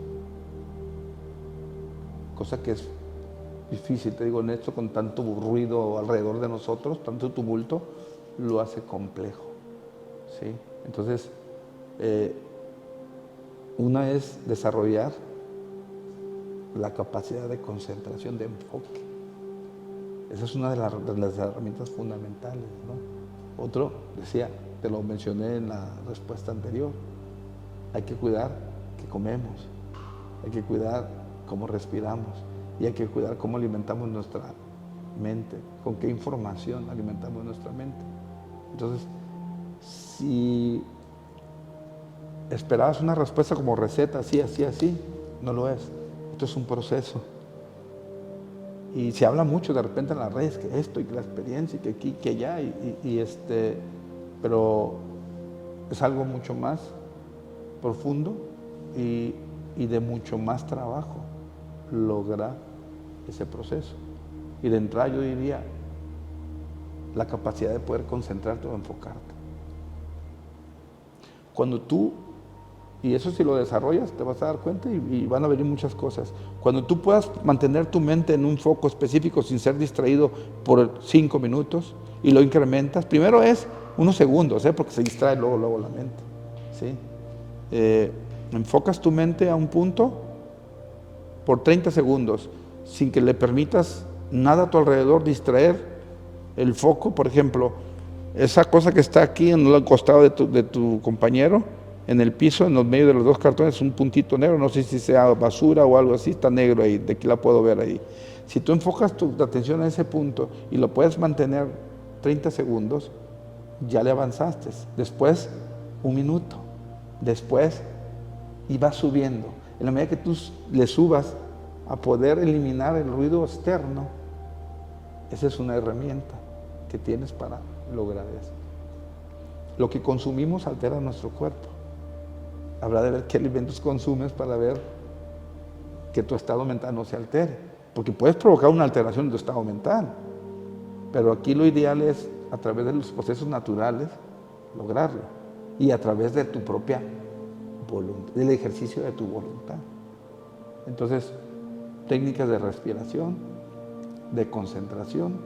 cosa que es difícil, te digo, en esto con tanto ruido alrededor de nosotros, tanto tumulto, lo hace complejo, ¿sí? Entonces, una es desarrollar la capacidad de concentración, de enfoque. Esa es una de las herramientas fundamentales, ¿no? Otro, decía, te lo mencioné en la respuesta anterior, hay que cuidar qué comemos, hay que cuidar cómo respiramos y hay que cuidar cómo alimentamos nuestra mente, con qué información alimentamos nuestra mente. Entonces, si esperabas una respuesta como receta, así, así, así, no lo es. Esto es un proceso. Y se habla mucho de repente en las redes que esto y que la experiencia y que aquí, que allá, pero es algo mucho más profundo y de mucho más trabajo lograr ese proceso. Y de entrada yo diría la capacidad de poder concentrarte o enfocarte. Cuando tú Y eso si lo desarrollas te vas a dar cuenta y van a venir muchas cosas. Cuando tú puedas mantener tu mente en un foco específico sin ser distraído por 5 minutos y lo incrementas, primero es unos segundos, porque se distrae luego la mente. ¿Sí? Enfocas tu mente a un punto por 30 segundos sin que le permitas nada a tu alrededor distraer el foco. Por ejemplo, esa cosa que está aquí en el costado de tu compañero, en el piso, en los medios de los 2 cartones, un puntito negro, no sé si sea basura o algo así, está negro ahí, de aquí la puedo ver ahí. Si tú enfocas tu atención a ese punto y lo puedes mantener 30 segundos, ya le avanzaste. Después, 1 minuto. Después, y vas subiendo. En la medida que tú le subas a poder eliminar el ruido externo, esa es una herramienta que tienes para lograr eso. Lo que consumimos altera nuestro cuerpo. Habrá de ver qué alimentos consumes para ver que tu estado mental no se altere, porque puedes provocar una alteración en tu estado mental, pero aquí lo ideal es a través de los procesos naturales lograrlo y a través de tu propia voluntad, del ejercicio de tu voluntad. Entonces, técnicas de respiración, de concentración,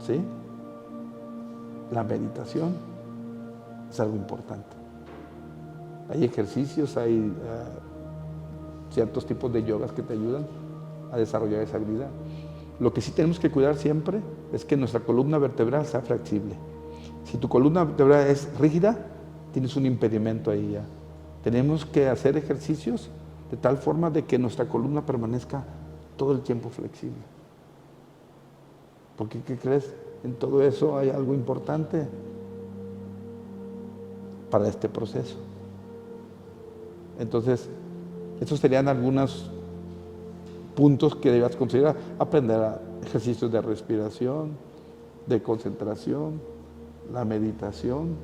¿sí? La meditación es algo importante. Hay ejercicios, hay ciertos tipos de yogas que te ayudan a desarrollar esa habilidad. Lo que sí tenemos que cuidar siempre es que nuestra columna vertebral sea flexible. Si tu columna vertebral es rígida, tienes un impedimento ahí ya. Tenemos que hacer ejercicios de tal forma de que nuestra columna permanezca todo el tiempo flexible. Porque, ¿qué crees? En todo eso hay algo importante para este proceso. Entonces, estos serían algunos puntos que debas considerar. Aprender ejercicios de respiración, de concentración, la meditación,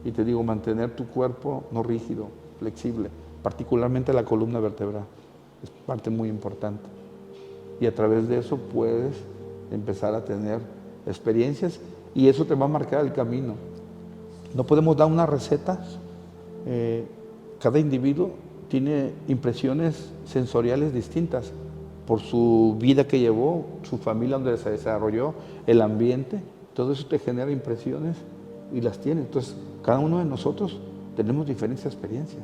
y te digo, mantener tu cuerpo no rígido, flexible, particularmente la columna vertebral. Es parte muy importante. Y a través de eso puedes empezar a tener experiencias y eso te va a marcar el camino. No podemos dar una receta. Cada individuo tiene impresiones sensoriales distintas por su vida que llevó, su familia donde se desarrolló, el ambiente. Todo eso te genera impresiones y las tiene. Entonces, cada uno de nosotros tenemos diferentes experiencias.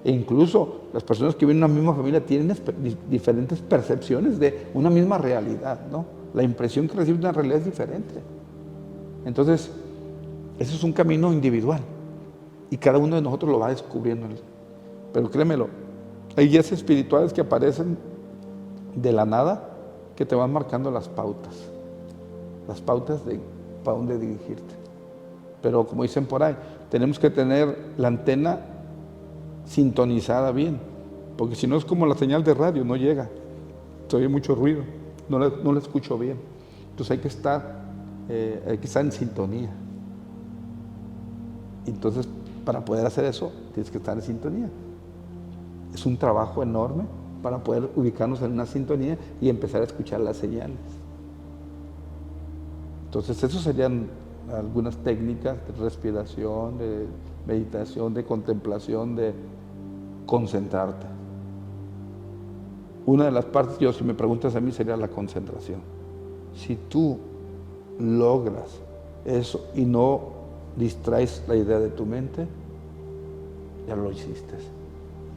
E incluso las personas que viven en una misma familia tienen diferentes percepciones de una misma realidad, ¿no? La impresión que reciben de una realidad es diferente. Entonces, eso es un camino individual y cada uno de nosotros lo va descubriendo. Pero créemelo, hay guías espirituales que aparecen de la nada que te van marcando las pautas de para dónde dirigirte. Pero como dicen por ahí, tenemos que tener la antena sintonizada bien, porque si no es como la señal de radio, no llega, se oye mucho ruido, no la escucho bien. Entonces hay que estar en sintonía. Entonces, para poder hacer eso, tienes que estar en sintonía. Es un trabajo enorme para poder ubicarnos en una sintonía y empezar a escuchar las señales. Entonces, eso serían algunas técnicas de respiración, de meditación, de contemplación, de concentrarte. Una de las partes, si me preguntas a mí, sería la concentración. Si tú logras eso y no distraes la idea de tu mente, ya lo hiciste,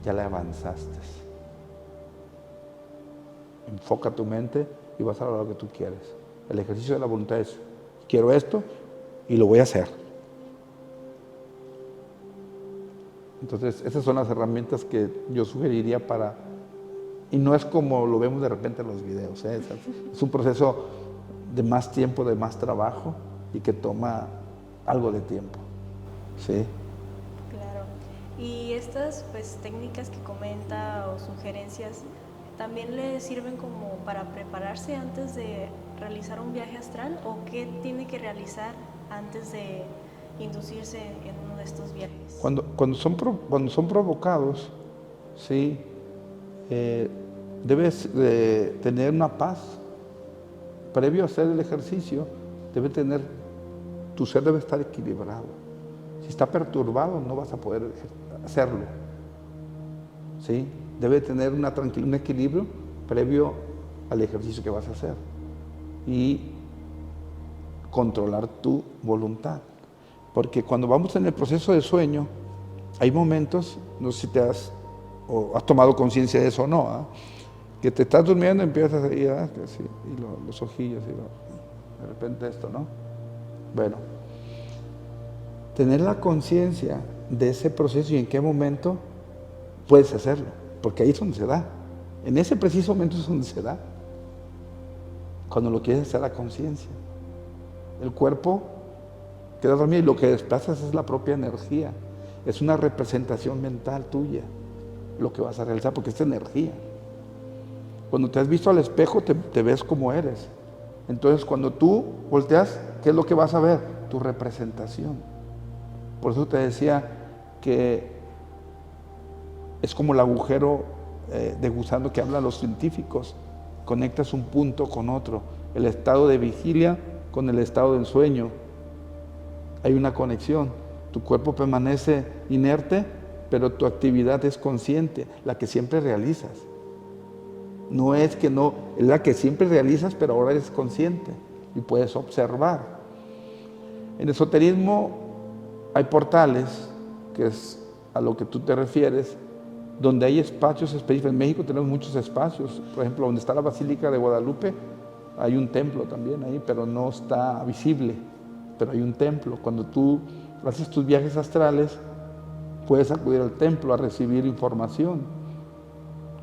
ya le avanzaste. Enfoca tu mente y vas a lograr lo que tú quieres. El ejercicio de la voluntad es, quiero esto y lo voy a hacer. Entonces, esas son las herramientas que yo sugeriría y no es como lo vemos de repente en los videos, ¿eh? Es un proceso de más tiempo, de más trabajo y que toma algo de tiempo, ¿sí? Claro. Y estas técnicas que comenta o sugerencias también le sirven como para prepararse antes de realizar un viaje astral, o qué tiene que realizar antes de inducirse en uno de estos viajes. Cuando son provocados, sí, debes tener una paz. Previo a hacer el ejercicio, tu ser debe estar equilibrado. Si está perturbado, no vas a poder hacerlo. ¿sí? Debe tener un equilibrio previo al ejercicio que vas a hacer y controlar tu voluntad. Porque cuando vamos en el proceso de sueño, hay momentos, no sé si o has tomado conciencia de eso o no, ¿eh? Que te estás durmiendo y empiezas a ir, los ojillos, de repente esto, ¿no? Bueno, tener la conciencia de ese proceso y en qué momento puedes hacerlo, porque ahí es donde se da. En ese preciso momento es donde se da. Cuando lo quieres hacer a conciencia. El cuerpo queda dormido y lo que desplazas es la propia energía. Es una representación mental tuya, lo que vas a realizar, porque es energía. Cuando te has visto al espejo, te ves como eres. Entonces, cuando tú volteas, ¿qué es lo que vas a ver? Tu representación. Por eso te decía que es como el agujero de gusano que hablan los científicos. Conectas un punto con otro. El estado de vigilia con el estado de ensueño. Hay una conexión. Tu cuerpo permanece inerte, pero tu actividad es consciente, la que siempre realizas. No es que no, es la que siempre realizas, pero ahora eres consciente y puedes observar. En esoterismo hay portales, que es a lo que tú te refieres, donde hay espacios específicos. En México tenemos muchos espacios. Por ejemplo, donde está la Basílica de Guadalupe, hay un templo también ahí, pero no está visible, pero hay un templo. Cuando tú haces tus viajes astrales, puedes acudir al templo a recibir información.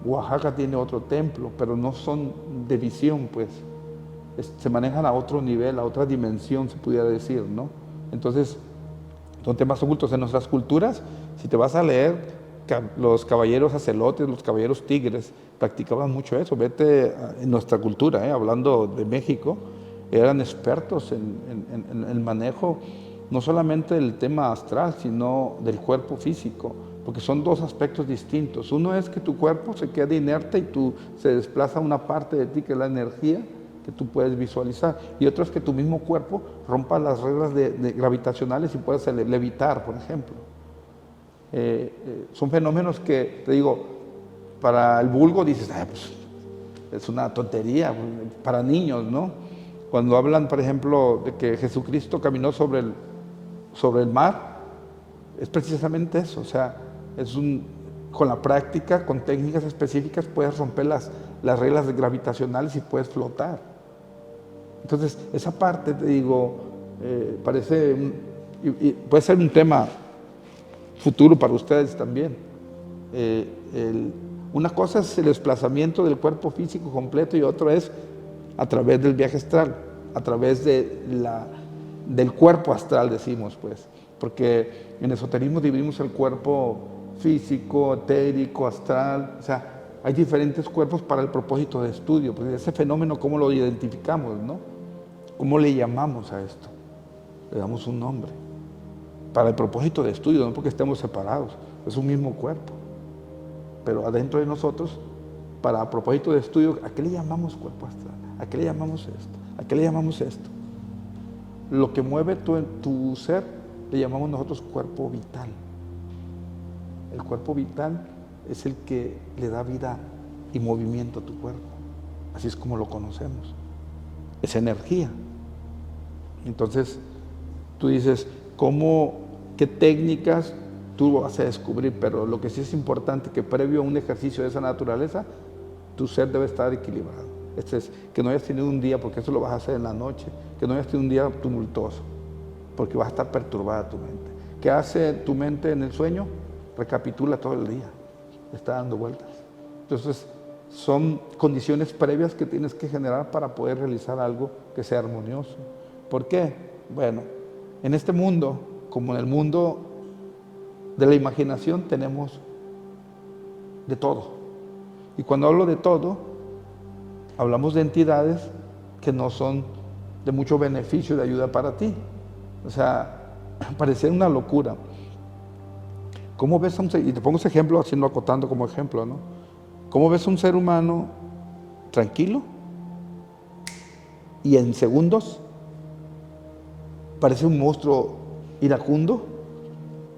Oaxaca tiene otro templo, pero no son de visión, pues. Se manejan a otro nivel, a otra dimensión, se pudiera decir, ¿no? Entonces, son temas ocultos en nuestras culturas. Si te vas a leer, los caballeros acelotes, los caballeros tigres, practicaban mucho eso. Vete en nuestra cultura, hablando de México, eran expertos en el manejo, no solamente del tema astral, sino del cuerpo físico, porque son dos aspectos distintos. Uno es que tu cuerpo se quede inerte y se desplaza una parte de ti, que es la energía, que tú puedes visualizar. Y otro es que tu mismo cuerpo rompa las reglas gravitacionales y puedas levitar, por ejemplo. Son fenómenos que, te digo, para el vulgo dices, pues, es una tontería, para niños, ¿no? Cuando hablan, por ejemplo, de que Jesucristo caminó sobre el mar, es precisamente eso. O sea, con la práctica, con técnicas específicas, puedes romper las reglas gravitacionales y puedes flotar. Entonces, esa parte, te digo, puede ser un tema futuro para ustedes también. Una cosa es el desplazamiento del cuerpo físico completo y otro es a través del viaje astral, a través del cuerpo astral, decimos, pues, porque en esoterismo dividimos el cuerpo físico, etérico, astral. O sea, hay diferentes cuerpos para el propósito de estudio. Pues ese fenómeno, ¿cómo lo identificamos, no? ¿Cómo le llamamos a esto? Le damos un nombre. Para el propósito de estudio, no porque estemos separados, es un mismo cuerpo. Pero adentro de nosotros, para propósito de estudio, ¿a qué le llamamos cuerpo astral? ¿A qué le llamamos esto? ¿A qué le llamamos esto? Lo que mueve tu ser, le llamamos nosotros cuerpo vital. El cuerpo vital es el que le da vida y movimiento a tu cuerpo. Así es como lo conocemos. Es energía. Entonces, tú dices, ¿qué técnicas tú vas a descubrir? Pero lo que sí es importante, que previo a un ejercicio de esa naturaleza, tu ser debe estar equilibrado. Que no hayas tenido un día, porque eso lo vas a hacer en la noche, que no hayas tenido un día tumultuoso, porque vas a estar perturbada tu mente. ¿Qué hace tu mente en el sueño? Recapitula todo el día, está dando vueltas. Entonces, son condiciones previas que tienes que generar para poder realizar algo que sea armonioso. ¿Por qué? Bueno, en este mundo, como en el mundo de la imaginación, tenemos de todo. Y cuando hablo de todo, hablamos de entidades que no son de mucho beneficio, de ayuda para ti. O sea, parece una locura. ¿Cómo ves a un ser, y te pongo ese ejemplo, acotando como ejemplo, ¿no? ¿Cómo ves a un ser humano tranquilo y en segundos parece un monstruo iracundo?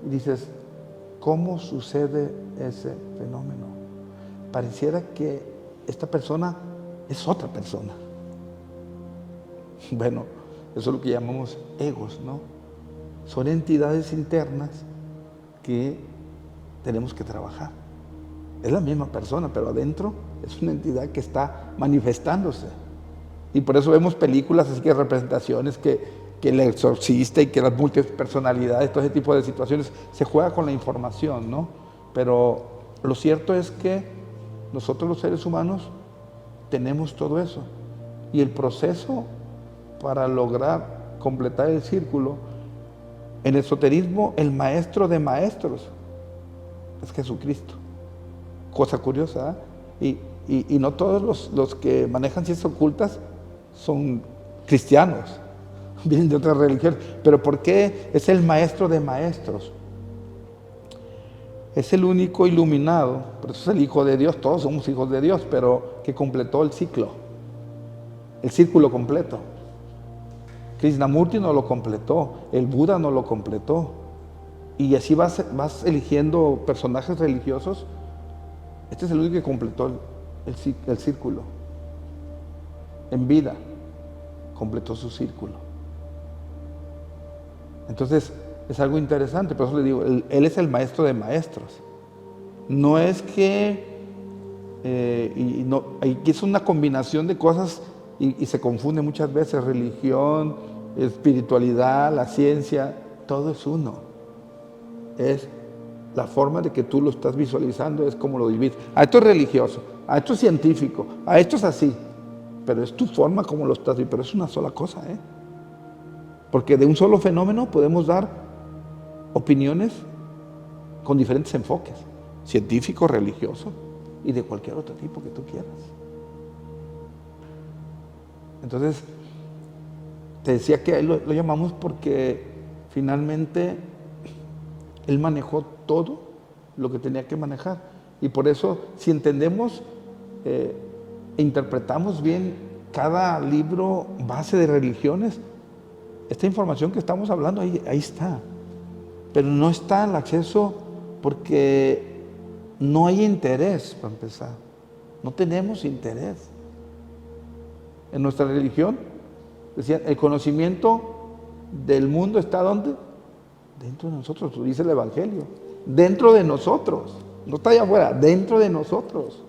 Y dices, ¿cómo sucede ese fenómeno? pareciera que esta persona es otra persona. Bueno, eso es lo que llamamos egos, ¿no? Son entidades internas que tenemos que trabajar. Es la misma persona, pero adentro es una entidad que está manifestándose. Y por eso vemos películas, así que representaciones, que el exorcista y que las múltiples personalidades, todo ese tipo de situaciones, se juega con la información, ¿no? Pero lo cierto es que nosotros los seres humanos tenemos todo eso. Y el proceso para lograr completar el círculo, en el esoterismo, el maestro de maestros es Jesucristo. Cosa curiosa, ¿eh? Y no todos los que manejan ciencias ocultas son cristianos, vienen de otras religiones. ¿Pero por qué es el maestro de maestros? Es el único iluminado, por eso es el Hijo de Dios, todos somos hijos de Dios, pero que completó el ciclo, el círculo completo. Krishnamurti no lo completó, el Buda no lo completó. Y así vas eligiendo personajes religiosos. Este es el único que completó el círculo. En vida, completó su círculo. Entonces, es algo interesante, por eso le digo, él es el maestro de maestros. No es que, aquí es una combinación de cosas y se confunde muchas veces, religión, espiritualidad, la ciencia, todo es uno. Es la forma de que tú lo estás visualizando, es como lo divides. Esto es religioso, esto es científico, esto es así, pero es tu forma como lo estás viendo, pero es una sola cosa, ¿eh? Porque de un solo fenómeno podemos dar opiniones con diferentes enfoques, científico, religioso y de cualquier otro tipo que tú quieras. Entonces, te decía que a él lo llamamos porque finalmente él manejó todo lo que tenía que manejar. Y por eso, si entendemos e interpretamos bien cada libro base de religiones, esta información que estamos hablando ahí está. Pero no está al acceso porque no hay interés, para empezar. No tenemos interés. En nuestra religión, decían, el conocimiento del mundo está ¿dónde? Dentro de nosotros, lo dice el Evangelio. Dentro de nosotros. No está allá afuera, dentro de nosotros.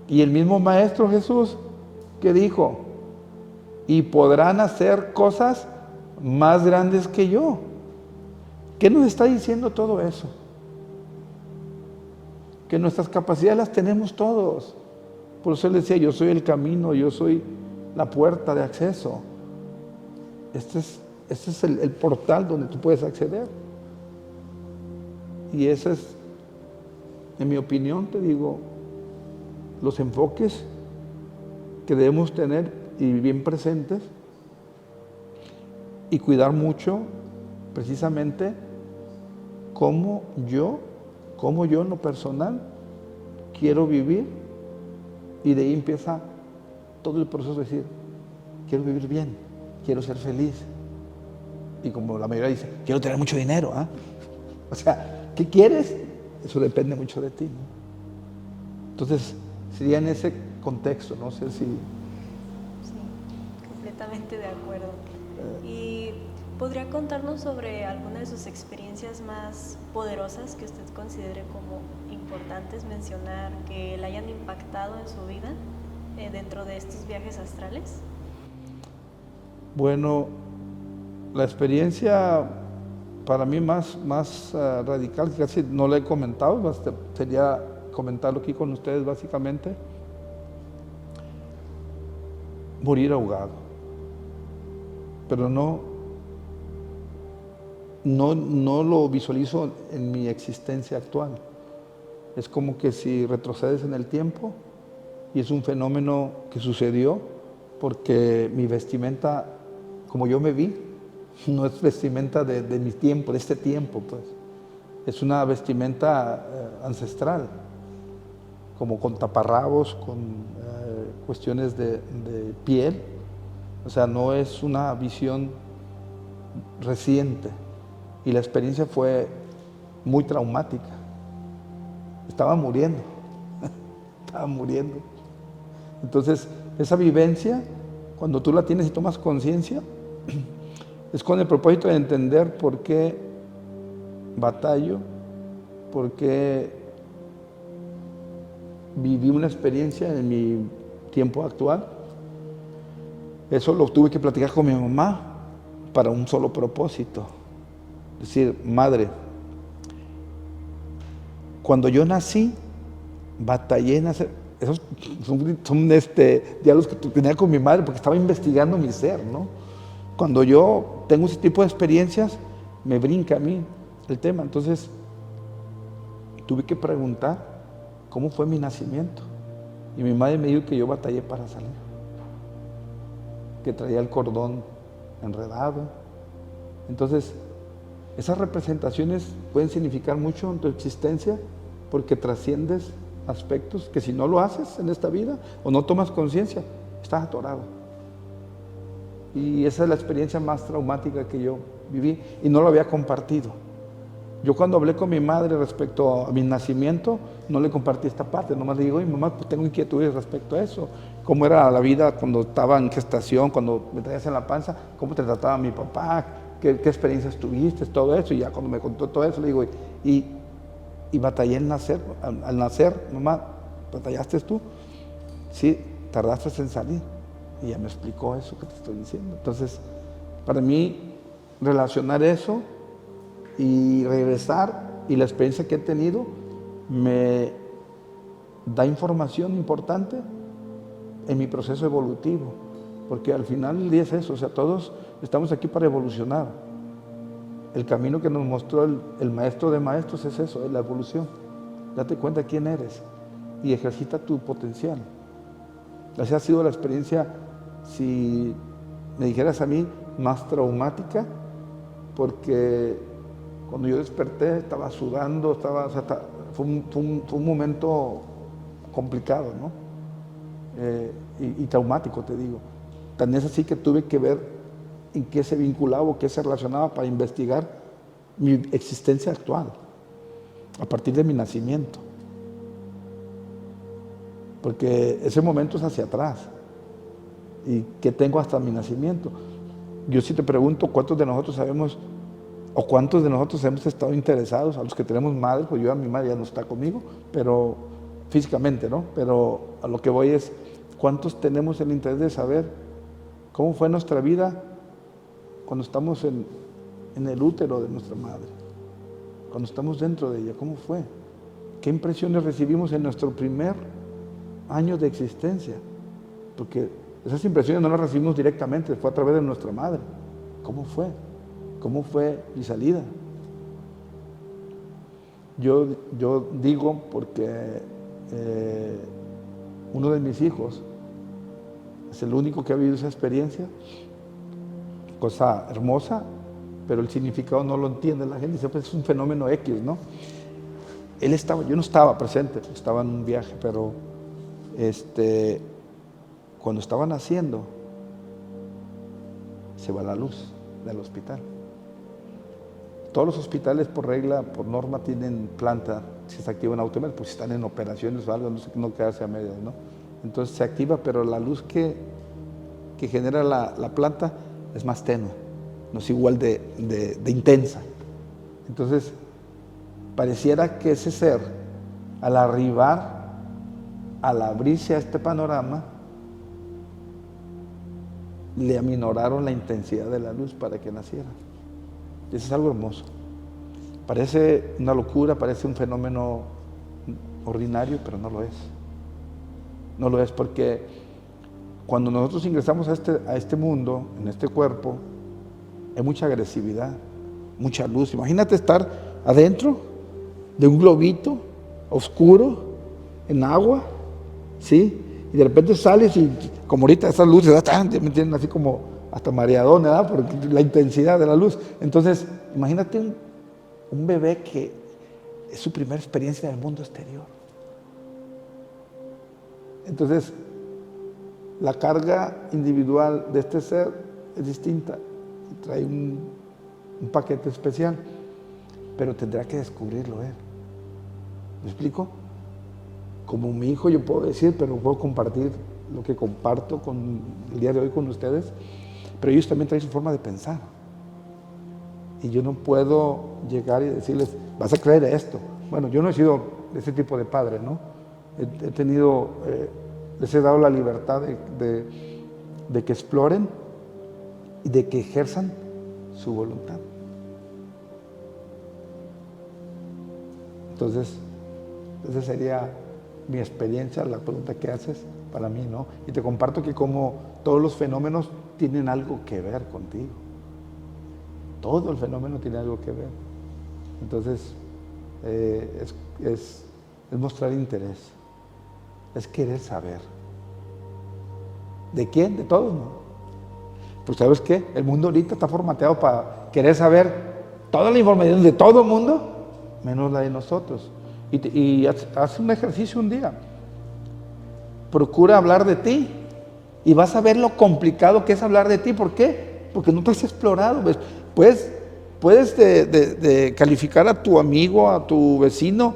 Y el mismo Maestro Jesús que dijo, y podrán hacer cosas más grandes que yo. ¿Qué nos está diciendo todo eso? Que nuestras capacidades las tenemos todos. Por eso él decía, yo soy el camino, yo soy la puerta de acceso. Este es el portal donde tú puedes acceder. Y ese es, en mi opinión, te digo, los enfoques que debemos tener y bien presentes y cuidar mucho precisamente cómo yo en lo personal quiero vivir, y de ahí empieza todo el proceso de decir, quiero vivir bien, quiero ser feliz. Y como la mayoría dice, quiero tener mucho dinero, ¿eh? O sea, ¿qué quieres? Eso depende mucho de ti, ¿no? Entonces, sería en ese contexto, no sé si... Sí, completamente de acuerdo. ¿Y podría contarnos sobre alguna de sus experiencias más poderosas que usted considere como importantes mencionar, que le hayan impactado en su vida dentro de estos viajes astrales? Bueno, la experiencia para mí más radical, que casi no la he comentado, sería comentarlo aquí con ustedes básicamente, morir ahogado. Pero no lo visualizo en mi existencia actual. Es como que si retrocedes en el tiempo, y es un fenómeno que sucedió porque mi vestimenta, como yo me vi, no es vestimenta de mi tiempo, de este tiempo, pues. Es una vestimenta ancestral, como con taparrabos, con cuestiones de piel. O sea, no es una visión reciente. Y la experiencia fue muy traumática. Estaba muriendo. estaba muriendo. Entonces, esa vivencia, cuando tú la tienes y tomas conciencia, es con el propósito de entender por qué batallo, por qué viví una experiencia en mi tiempo actual. Eso lo tuve que platicar con mi mamá para un solo propósito. Es decir, madre, cuando yo nací, batallé en hacer. Esos son diálogos que tenía con mi madre porque estaba investigando mi ser, ¿no? Cuando yo tengo ese tipo de experiencias, me brinca a mí el tema. Entonces, tuve que preguntar cómo fue mi nacimiento. Y mi madre me dijo que yo batallé para salir, que traía el cordón enredado. Entonces, esas representaciones pueden significar mucho en tu existencia porque trasciendes aspectos que si no lo haces en esta vida o no tomas conciencia, estás atorado. Y esa es la experiencia más traumática que yo viví y no lo había compartido. Yo cuando hablé con mi madre respecto a mi nacimiento, no le compartí esta parte, nomás le digo, mamá, pues tengo inquietudes respecto a eso. ¿Cómo era la vida cuando estaba en gestación, cuando me traías en la panza? ¿Cómo te trataba mi papá? ¿Qué experiencias tuviste? Todo eso. Y ya cuando me contó todo eso, le digo, y batallé en nacer. Al nacer, mamá, ¿batallaste tú? Sí, tardaste en salir. Y ya me explicó eso que te estoy diciendo. Entonces, para mí, relacionar eso y regresar y la experiencia que he tenido me da información importante en mi proceso evolutivo, porque al final del día es eso, o sea, todos estamos aquí para evolucionar. El camino que nos mostró el maestro de maestros es eso, es la evolución. Date cuenta quién eres y ejercita tu potencial. Esa ha sido la experiencia, si me dijeras a mí, más traumática, porque cuando yo desperté estaba sudando, fue un momento complicado, ¿no? Y traumático, te digo. Tan es así que tuve que ver en qué se vinculaba o qué se relacionaba para investigar mi existencia actual, a partir de mi nacimiento. Porque ese momento es hacia atrás. ¿Y qué tengo hasta mi nacimiento? Yo sí te pregunto, ¿cuántos de nosotros sabemos o cuántos de nosotros hemos estado interesados, a los que tenemos madre? Pues yo, a mi madre ya no está conmigo, pero físicamente, ¿no? Pero a lo que voy es, ¿cuántos tenemos el interés de saber cómo fue nuestra vida cuando estamos en el útero de nuestra madre? Cuando estamos dentro de ella, ¿cómo fue? ¿Qué impresiones recibimos en nuestro primer año de existencia? Porque esas impresiones no las recibimos directamente, fue a través de nuestra madre. ¿Cómo fue? ¿Cómo fue mi salida? Yo digo porque uno de mis hijos es el único que ha vivido esa experiencia, cosa hermosa, pero el significado no lo entiende la gente, dice, pues es un fenómeno X, ¿no? Yo no estaba presente, estaba en un viaje, pero cuando estaba naciendo, se va la luz del hospital. Todos los hospitales, por regla, por norma, tienen planta, si se activa un automático, pues si están en operaciones o algo, no quedarse a medias, ¿no? Entonces se activa, pero la luz que genera la planta es más tenue, no es igual de intensa. Entonces, pareciera que ese ser, al arribar, al abrirse a este panorama, le aminoraron la intensidad de la luz para que naciera. Eso es algo hermoso. Parece una locura, parece un fenómeno ordinario, pero no lo es. No lo es porque cuando nosotros ingresamos a este mundo, en este cuerpo, hay mucha agresividad, mucha luz. Imagínate estar adentro de un globito oscuro, en agua, ¿sí? Y de repente sales y como ahorita esas luces, me tienen así como hasta mareadón, ¿verdad? Por la intensidad de la luz. Entonces, imagínate un bebé que es su primera experiencia en el mundo exterior. Entonces, la carga individual de este ser es distinta. Trae un paquete especial, pero tendrá que descubrirlo él. ¿Me explico? como mi hijo yo puedo decir, pero puedo compartir lo que comparto el día de hoy con ustedes, pero ellos también traen su forma de pensar. Y yo no puedo llegar y decirles, vas a creer esto. Bueno, yo no he sido ese tipo de padre, ¿no? He tenido, les he dado la libertad de que exploren y de que ejerzan su voluntad. Entonces, esa sería mi experiencia, la pregunta que haces para mí, ¿no? Y te comparto que como todos los fenómenos tienen algo que ver contigo. Todo el fenómeno tiene algo que ver. Entonces, es mostrar interés, es querer saber. ¿De quién? De todos, ¿no? Pues ¿sabes qué? El mundo ahorita está formateado para querer saber toda la información de todo el mundo, menos la de nosotros. Y haz un ejercicio un día. Procura hablar de ti y vas a ver lo complicado que es hablar de ti. ¿Por qué? Porque no te has explorado. Puedes de calificar a tu amigo, a tu vecino,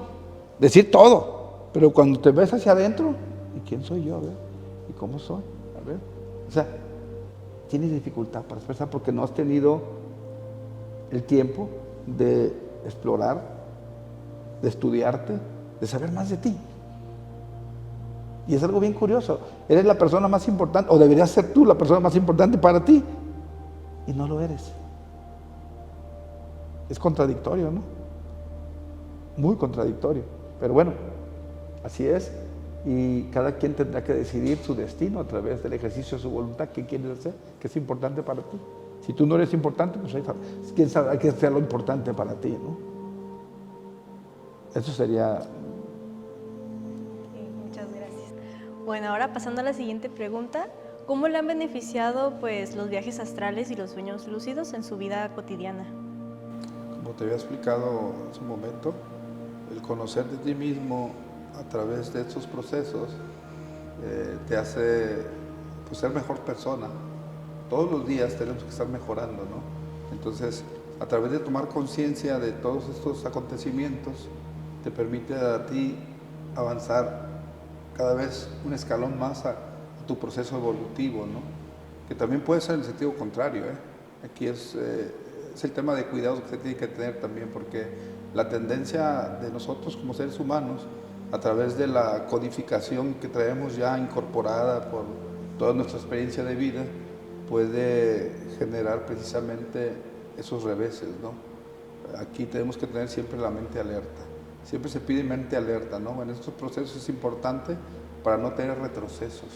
decir todo, pero cuando te ves hacia adentro, ¿y quién soy yo? A ver, ¿y cómo soy? A ver, o sea, tienes dificultad para expresar porque no has tenido el tiempo de explorar, de estudiarte, de saber más de ti. Y es algo bien curioso. Eres la persona más importante, o deberías ser tú la persona más importante para ti, y no lo eres. Es contradictorio, ¿no? Muy contradictorio. Pero bueno, así es. Y cada quien tendrá que decidir su destino a través del ejercicio de su voluntad. ¿Qué quieres hacer? ¿Qué es importante para ti? Si tú no eres importante, pues quién sabe qué sea lo importante para ti, ¿no? Eso sería. Muchas gracias. Bueno, ahora pasando a la siguiente pregunta. ¿Cómo le han beneficiado pues, los viajes astrales y los sueños lúcidos en su vida cotidiana? Como te había explicado hace un momento, el conocer de ti mismo a través de estos procesos te hace pues, ser mejor persona. Todos los días tenemos que estar mejorando, ¿no? Entonces, a través de tomar conciencia de todos estos acontecimientos, te permite a ti avanzar cada vez un escalón más a tu proceso evolutivo, ¿no? Que también puede ser en el sentido contrario, ¿eh? Aquí es el tema de cuidados que se tiene que tener también, porque la tendencia de nosotros como seres humanos, a través de la codificación que traemos ya incorporada por toda nuestra experiencia de vida, puede generar precisamente esos reveses, ¿no? Aquí tenemos que tener siempre la mente alerta. Siempre se pide mente alerta, ¿no? En estos procesos es importante para no tener retrocesos.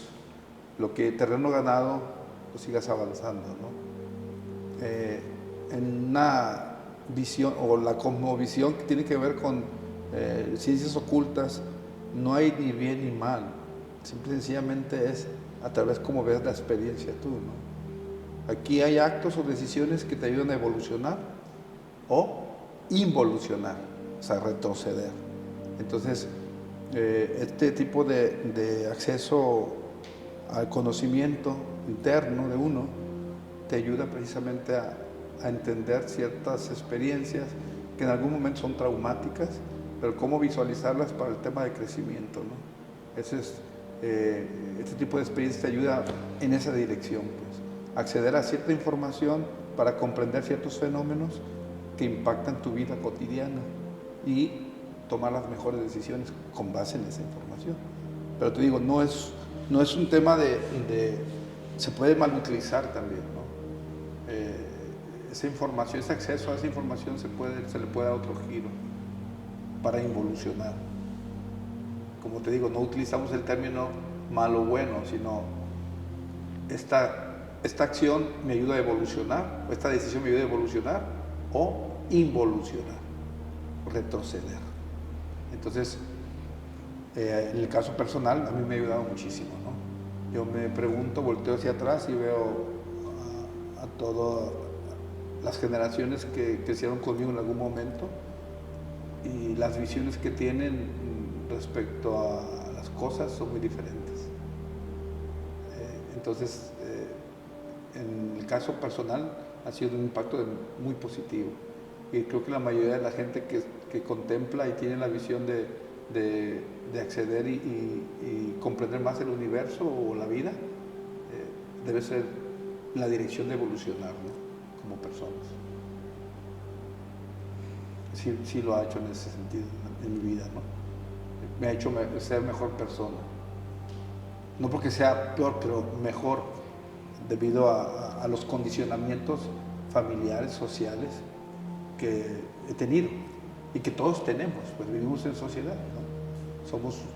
Lo que terreno ganado, pues sigas avanzando, ¿no? En una visión, o la cosmovisión que tiene que ver con ciencias ocultas, no hay ni bien ni mal. Simple y sencillamente es a través de cómo ves la experiencia tú, ¿no? Aquí hay actos o decisiones que te ayudan a evolucionar o involucionar, o sea, retroceder. Entonces, este tipo de acceso al conocimiento interno de uno te ayuda precisamente a entender ciertas experiencias que en algún momento son traumáticas, pero cómo visualizarlas para el tema de crecimiento, ¿no? Este tipo de experiencia te ayuda en esa dirección, pues, acceder a cierta información para comprender ciertos fenómenos que impactan tu vida cotidiana y tomar las mejores decisiones con base en esa información. Pero te digo, no es un tema se puede mal utilizar también, ¿no? Esa información, ese acceso a esa información se le puede dar otro giro para involucionar. Como te digo, no utilizamos el término malo o bueno, sino esta acción me ayuda a evolucionar, o esta decisión me ayuda a evolucionar o involucionar, retroceder. Entonces, en el caso personal, a mí me ha ayudado muchísimo, ¿no? Yo me pregunto, volteo hacia atrás y veo a todas las generaciones que crecieron conmigo en algún momento y las visiones que tienen respecto a las cosas son muy diferentes. Entonces, en el caso personal ha sido un impacto muy positivo y creo que la mayoría de la gente que contempla y tiene la visión de de acceder y comprender más el universo o la vida, debe ser la dirección de evolucionar, ¿no? Como personas. Sí lo ha hecho en ese sentido en mi vida, ¿no? Me ha hecho ser mejor persona. No porque sea peor, pero mejor, debido a los condicionamientos familiares, sociales que he tenido y que todos tenemos, pues vivimos en sociedad, ¿no?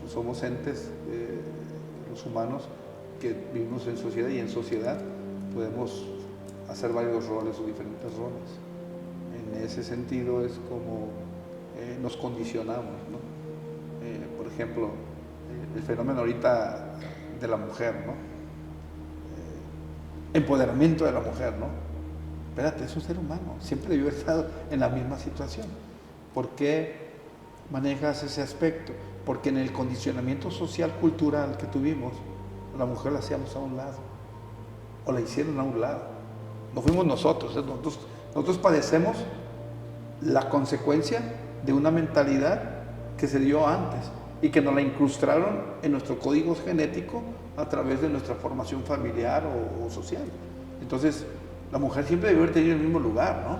Somos entes, los humanos, que vivimos en sociedad, y en sociedad podemos hacer varios roles o diferentes roles. En ese sentido es como nos condicionamos, ¿no? Por ejemplo, el fenómeno ahorita de la mujer, ¿no? Empoderamiento de la mujer, ¿no? Espérate, es un ser humano, siempre debió haber estado en la misma situación. ¿Por qué manejas ese aspecto? Porque en el condicionamiento social, cultural que tuvimos, la mujer la hacíamos a un lado, o la hicieron a un lado. No fuimos nosotros, nosotros padecemos la consecuencia de una mentalidad que se dio antes y que nos la incrustaron en nuestro código genético a través de nuestra formación familiar o social. Entonces, la mujer siempre debió haber tenido el mismo lugar, ¿no?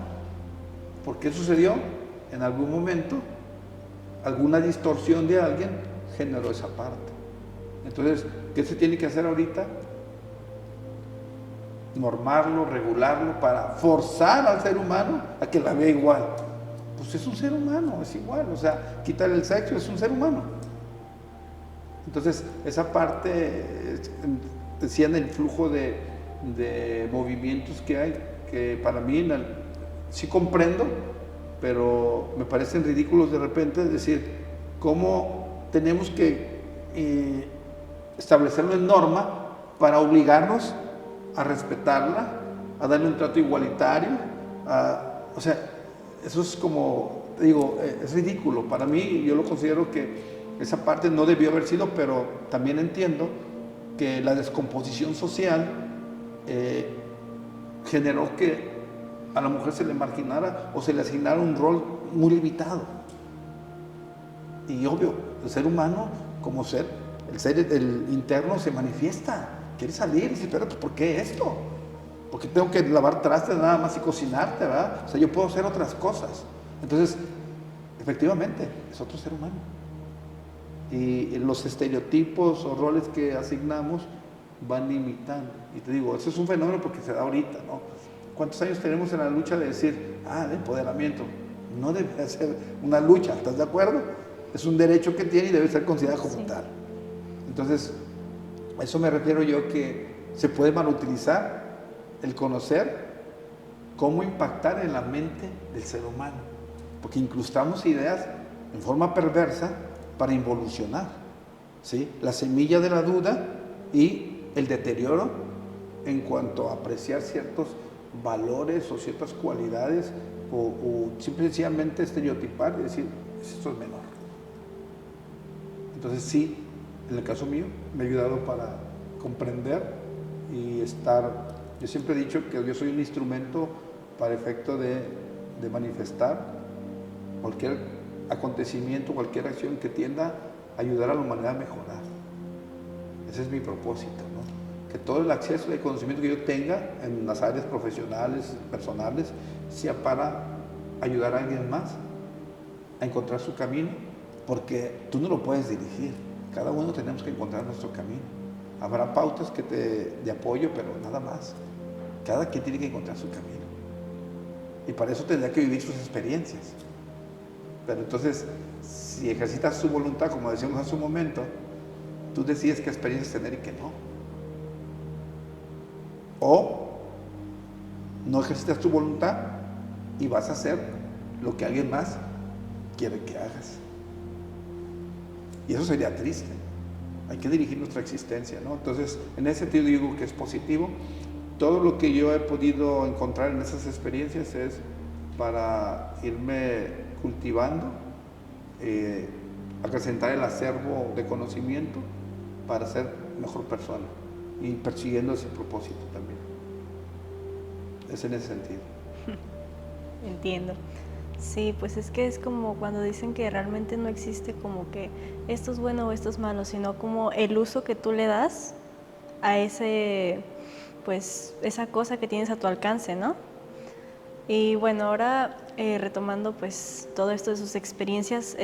¿Por qué sucedió? En algún momento, alguna distorsión de alguien generó esa parte. Entonces, ¿qué se tiene que hacer ahorita? Normarlo, regularlo, para forzar al ser humano a que la vea igual. Pues es un ser humano, es igual, o sea, quitarle el sexo, es un ser humano. Entonces, esa parte, decían el flujo de movimientos que hay, que para mí sí comprendo, pero me parecen ridículos de repente, es decir, cómo tenemos que establecerlo en norma para obligarnos a respetarla, a darle un trato igualitario, o sea, eso es como, te digo, es ridículo. Para mí, yo lo considero que esa parte no debió haber sido, pero también entiendo que la descomposición social generó que a la mujer se le marginara o se le asignara un rol muy limitado. Y obvio, el ser humano como ser, el interno se manifiesta, quiere salir y dice, pero ¿por qué esto? Porque tengo que lavar trastes nada más y cocinarte, ¿verdad? O sea, yo puedo hacer otras cosas. Entonces, efectivamente, es otro ser humano. Y los estereotipos o roles que asignamos van limitando. Y te digo, eso es un fenómeno porque se da ahorita, ¿no? ¿Cuántos años tenemos en la lucha de decir, el empoderamiento? No debe ser una lucha, ¿estás de acuerdo? Es un derecho que tiene y debe ser considerado como tal. Entonces, a eso me refiero yo, que se puede malutilizar el conocer cómo impactar en la mente del ser humano, porque incrustamos ideas en forma perversa para involucionar, ¿sí? La semilla de la duda y el deterioro en cuanto a apreciar ciertos valores o ciertas cualidades o simplemente estereotipar y decir, esto es menor. Entonces sí, en el caso mío, me ha ayudado para comprender y estar. Yo siempre he dicho que yo soy un instrumento para efecto de manifestar cualquier acontecimiento, cualquier acción que tienda a ayudar a la humanidad a mejorar. Ese es mi propósito, ¿no? Que todo el acceso y el conocimiento que yo tenga en las áreas profesionales, personales, sea para ayudar a alguien más a encontrar su camino, porque tú no lo puedes dirigir. Cada uno tenemos que encontrar nuestro camino. Habrá pautas de apoyo, pero nada más. Cada quien tiene que encontrar su camino. Y para eso tendrá que vivir sus experiencias. Pero entonces, si ejercitas su voluntad, como decíamos hace un momento, tú decides qué experiencias tener y qué no. O no ejercitas tu voluntad y vas a hacer lo que alguien más quiere que hagas. Y eso sería triste. Hay que dirigir nuestra existencia, ¿no? Entonces, en ese sentido digo que es positivo. Todo lo que yo he podido encontrar en esas experiencias es para irme cultivando, acrecentar el acervo de conocimiento para ser mejor persona y persiguiendo ese propósito también. Es en ese sentido. Entiendo. Sí, pues es que es como cuando dicen que realmente no existe como que esto es bueno o esto es malo, sino como el uso que tú le das a ese, pues esa cosa que tienes a tu alcance, ¿no? Y bueno, ahora retomando pues todo esto de sus experiencias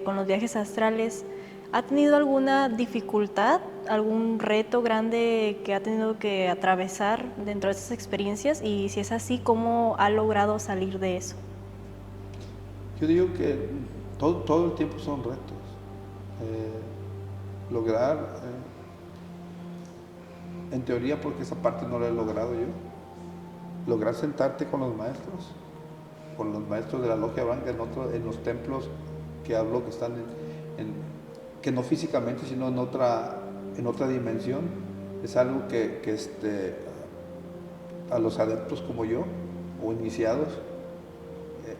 con los viajes astrales, ¿ha tenido alguna dificultad, algún reto grande que ha tenido que atravesar dentro de esas experiencias? Y si es así, ¿cómo ha logrado salir de eso? Yo digo que todo el tiempo son retos. Lograr, en teoría, porque esa parte no la he logrado yo, lograr sentarte con los maestros de la Logia Blanca en los templos que hablo, que están que no físicamente, sino en otra dimensión, es algo que a los adeptos como yo, o iniciados,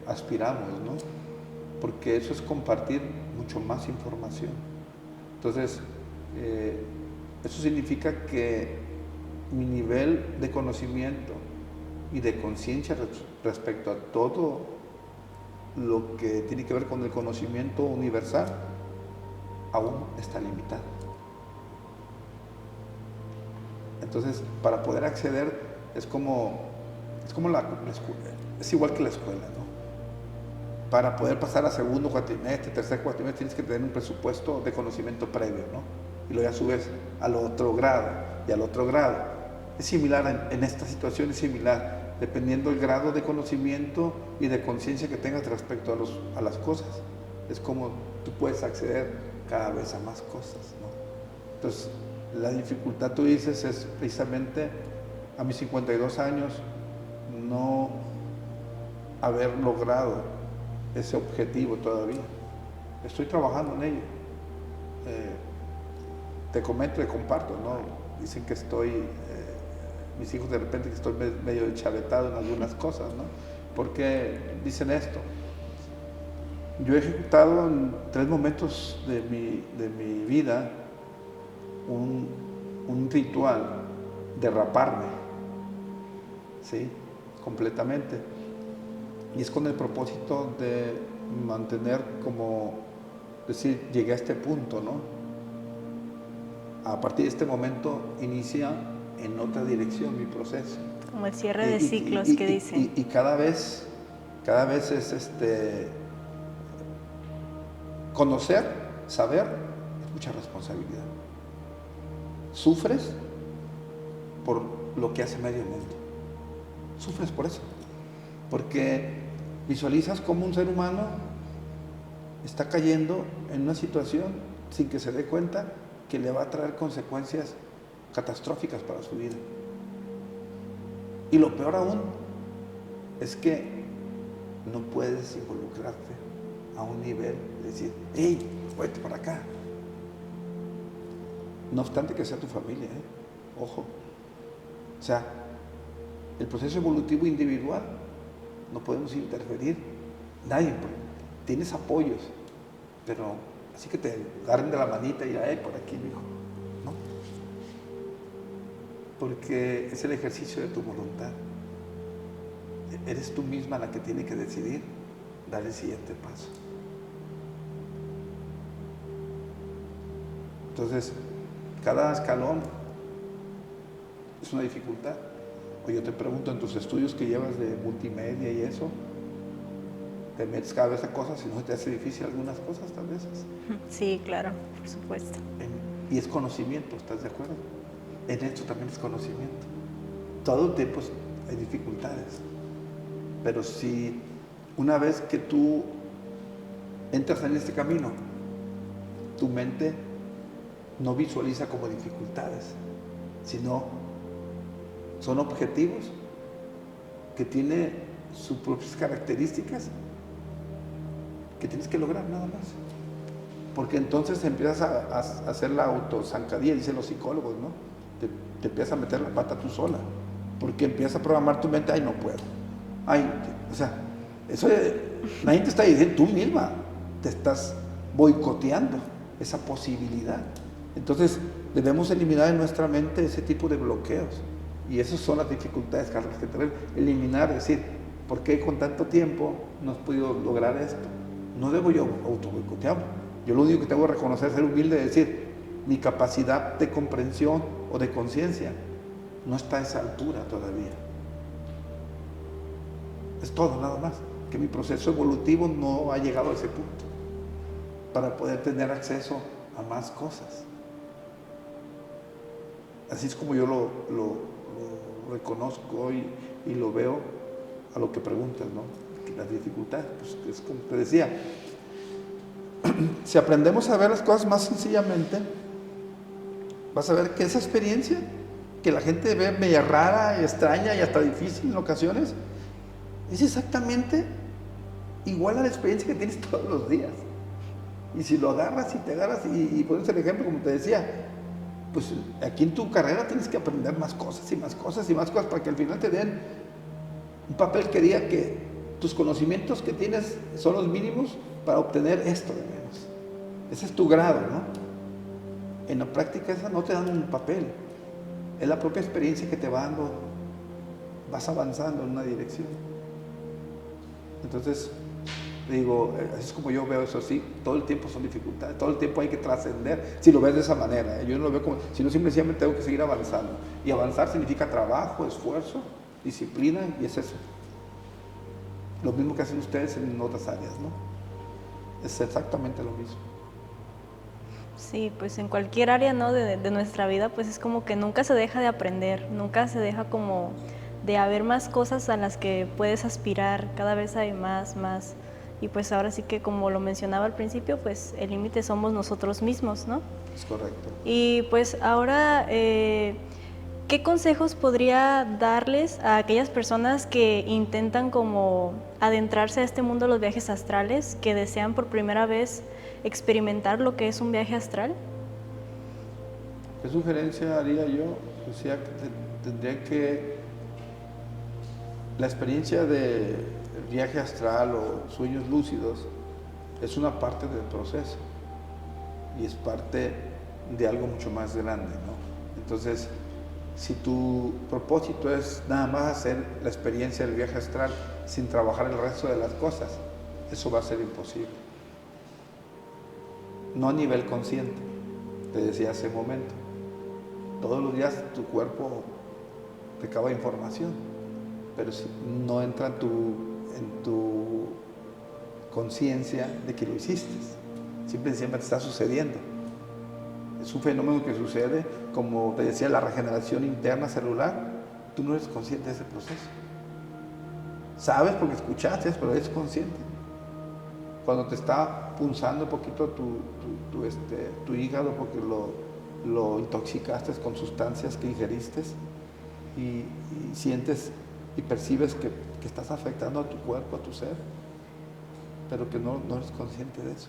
aspiramos, ¿no? Porque eso es compartir mucho más información. Entonces, eso significa que mi nivel de conocimiento y de conciencia respecto a todo lo que tiene que ver con el conocimiento universal aún está limitado. Entonces, para poder acceder es como la escuela, es igual que la escuela, ¿no? Para poder pasar a segundo cuatrimestre, tercer cuatrimestre, tienes que tener un presupuesto de conocimiento previo, ¿no? Y luego ya subes al otro grado y al otro grado. Es similar en esta situación, es similar, dependiendo del grado de conocimiento y de conciencia que tengas respecto a las cosas. Es como tú puedes acceder cada vez a más cosas, ¿no? Entonces, la dificultad, tú dices, es precisamente a mis 52 años no haber logrado ese objetivo todavía. Estoy trabajando en ello. Te comento, te comparto, ¿no? Dicen que mis hijos de repente que estoy medio enchavetado en algunas cosas, ¿no? Porque dicen esto. Yo he ejecutado en 3 momentos de mi vida un ritual de raparme, ¿sí? Completamente. Y es con el propósito de mantener, como decir, llegué a este punto, ¿no? A partir de este momento inicia en otra dirección mi proceso. Como el cierre de ciclos que dicen. Y cada vez es conocer, saber, es mucha responsabilidad. Sufres por lo que hace medio mundo. Sufres por eso. Porque visualizas cómo un ser humano está cayendo en una situación sin que se dé cuenta que le va a traer consecuencias catastróficas para su vida. Y lo peor aún es que no puedes involucrarte a un nivel de decir, hey, vete para acá. No obstante que sea tu familia, ojo. O sea, el proceso evolutivo individual no podemos interferir, nadie, tienes apoyos, pero así que te agarren de la manita y por aquí, mijo, ¿no? Porque es el ejercicio de tu voluntad. Eres tú misma la que tiene que decidir dar el siguiente paso. Entonces, cada escalón es una dificultad. O yo te pregunto, en tus estudios que llevas de multimedia y eso, te metes cada vez a cosas y no te hace difícil algunas cosas tal vez. Sí, claro, por supuesto. Y es conocimiento, ¿estás de acuerdo? En esto también es conocimiento. Todo el tiempo hay dificultades. Pero si una vez que tú entras en este camino, tu mente no visualiza como dificultades, sino son objetivos que tienen sus propias características que tienes que lograr nada más. Porque entonces empiezas a hacer la autozancadilla, dicen los psicólogos, ¿no? Te empiezas a meter la pata tú sola. Porque empiezas a programar tu mente, ay, no puedo. Ay, o sea, eso nadie te está diciendo, tú misma te estás boicoteando esa posibilidad. Entonces, debemos eliminar en nuestra mente ese tipo de bloqueos. Y esas son las dificultades, Carlos, que tenemos. Eliminar, decir, ¿por qué con tanto tiempo no has podido lograr esto? No debo yo autoboicotearlo. Yo lo único que tengo que reconocer es ser humilde y decir, mi capacidad de comprensión o de conciencia no está a esa altura todavía. Es todo, nada más. Que mi proceso evolutivo no ha llegado a ese punto para poder tener acceso a más cosas. Así es como yo lo reconozco y lo veo a lo que preguntas, ¿no? Las dificultades, pues es como te decía, si aprendemos a ver las cosas más sencillamente, vas a ver que esa experiencia que la gente ve media rara y extraña y hasta difícil en ocasiones, es exactamente igual a la experiencia que tienes todos los días. Y si lo agarras y te agarras y pones el ejemplo, como te decía, pues aquí en tu carrera tienes que aprender más cosas y más cosas y más cosas para que al final te den un papel que diga que tus conocimientos que tienes son los mínimos para obtener esto de menos. Ese es tu grado, ¿no? En la práctica esa no te dan un papel, es la propia experiencia que te va dando, vas avanzando en una dirección. Entonces, digo, así es como yo veo eso, sí, todo el tiempo son dificultades, todo el tiempo hay que trascender, si lo ves de esa manera, yo no lo veo como, si no simplemente tengo que seguir avanzando, y avanzar significa trabajo, esfuerzo, disciplina, y es eso. Lo mismo que hacen ustedes en otras áreas, ¿no? Es exactamente lo mismo. Sí, pues en cualquier área, ¿no? de nuestra vida, pues es como que nunca se deja de aprender, nunca se deja como de haber más cosas a las que puedes aspirar, cada vez hay más. Y pues ahora sí que, como lo mencionaba al principio, pues el límite somos nosotros mismos, ¿no? Es correcto. Y pues ahora, ¿qué consejos podría darles a aquellas personas que intentan como adentrarse a este mundo de los viajes astrales, que desean por primera vez experimentar lo que es un viaje astral? ¿Qué sugerencia haría yo? Decía que tendría que... La experiencia de viaje astral o sueños lúcidos es una parte del proceso y es parte de algo mucho más grande, ¿no? Entonces, si tu propósito es nada más hacer la experiencia del viaje astral sin trabajar el resto de las cosas, eso va a ser imposible. No a nivel consciente, te decía hace un momento. Todos los días tu cuerpo recaba información, pero si no entra en tu conciencia de que lo hiciste, simplemente está sucediendo. Es un fenómeno que sucede, como te decía, la regeneración interna celular. Tú no eres consciente de ese proceso. Sabes porque escuchaste, pero eres consciente. Cuando te está punzando un poquito tu hígado porque lo intoxicaste con sustancias que ingeriste y sientes y percibes que estás afectando a tu cuerpo, a tu ser, pero que no eres consciente de eso.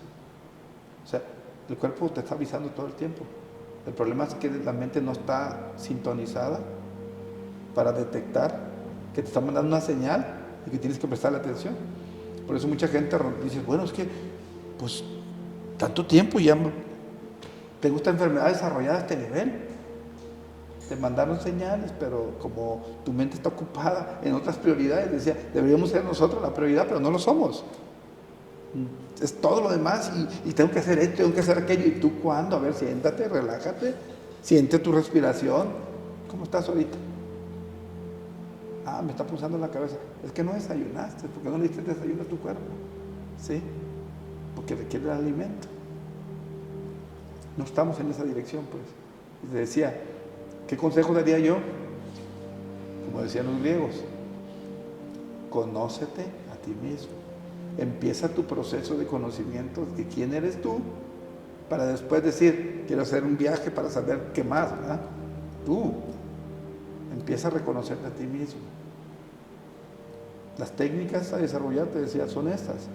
O sea, el cuerpo te está avisando todo el tiempo. El problema es que la mente no está sintonizada para detectar que te está mandando una señal y que tienes que prestarle atención. Por eso mucha gente dice, bueno, es que pues tanto tiempo ya tengo esta enfermedad desarrollada a este nivel. Te mandaron señales, pero como tu mente está ocupada en otras prioridades, decía, deberíamos ser nosotros la prioridad, pero no lo somos. Es todo lo demás y tengo que hacer esto, tengo que hacer aquello. ¿Y tú cuándo? A ver, siéntate, relájate, siente tu respiración. ¿Cómo estás ahorita? Me está pulsando la cabeza. Es que no desayunaste, porque no le diste desayuno a tu cuerpo. ¿Sí? Porque requiere el alimento. No estamos en esa dirección, pues. Y te decía, ¿qué consejo daría yo? Como decían los griegos, conócete a ti mismo. Empieza tu proceso de conocimiento de quién eres tú, para después decir, quiero hacer un viaje para saber qué más, ¿verdad? Tú empieza a reconocerte a ti mismo. Las técnicas a desarrollar, te decía, son estas,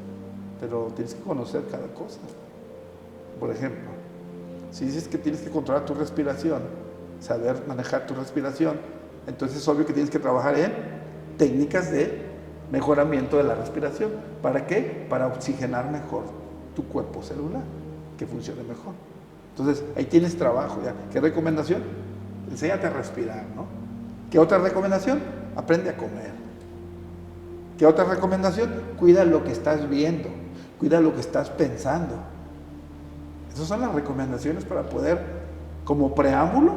pero tienes que conocer cada cosa. Por ejemplo, si dices que tienes que controlar tu respiración, saber manejar tu respiración, entonces es obvio que tienes que trabajar en técnicas de mejoramiento de la respiración. ¿Para qué? Para oxigenar mejor tu cuerpo celular, que funcione mejor. Entonces, ahí tienes trabajo ya. ¿Qué recomendación? Enséñate a respirar, ¿no? ¿Qué otra recomendación? Aprende a comer. ¿Qué otra recomendación? Cuida lo que estás viendo, cuida lo que estás pensando. Esas son las recomendaciones para poder, como preámbulo,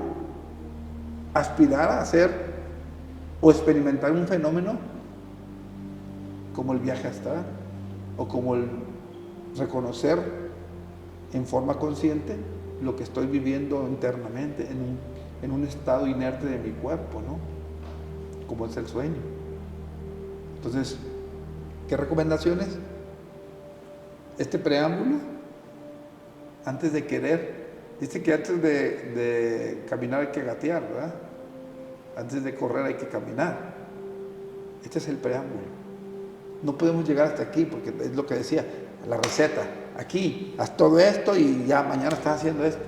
aspirar a hacer o experimentar un fenómeno como el viaje astral o como el reconocer en forma consciente lo que estoy viviendo internamente en un estado inerte de mi cuerpo, ¿no? Como es el sueño. Entonces, ¿qué recomendaciones? Este preámbulo, antes de querer, dice que antes de caminar hay que gatear, ¿verdad? Antes de correr hay que caminar. Este es el preámbulo. No podemos llegar hasta aquí porque es lo que decía, la receta. Aquí, haz todo esto y ya mañana estás haciendo esto.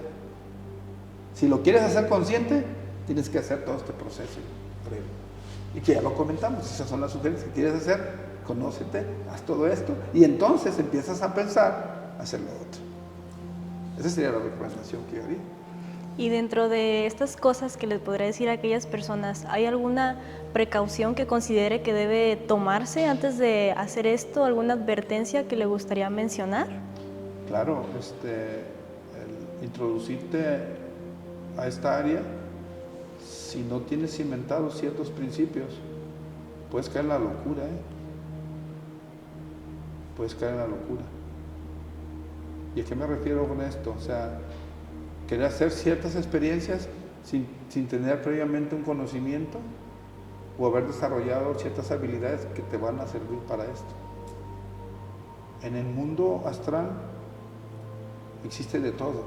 Si lo quieres hacer consciente, tienes que hacer todo este proceso previo. Y que ya lo comentamos, esas son las sugerencias que quieres hacer, conócete, haz todo esto y entonces empiezas a pensar hacer lo otro. Esa sería la recomendación que yo haría. Y dentro de estas cosas que les podría decir a aquellas personas, ¿hay alguna precaución que considere que debe tomarse antes de hacer esto? ¿Alguna advertencia que le gustaría mencionar? Claro, el introducirte a esta área, si no tienes cimentados ciertos principios, puedes caer en la locura, Puedes caer en la locura. ¿Y a qué me refiero con esto? O sea, querer hacer ciertas experiencias sin tener previamente un conocimiento o haber desarrollado ciertas habilidades que te van a servir para esto. En el mundo astral existe de todo.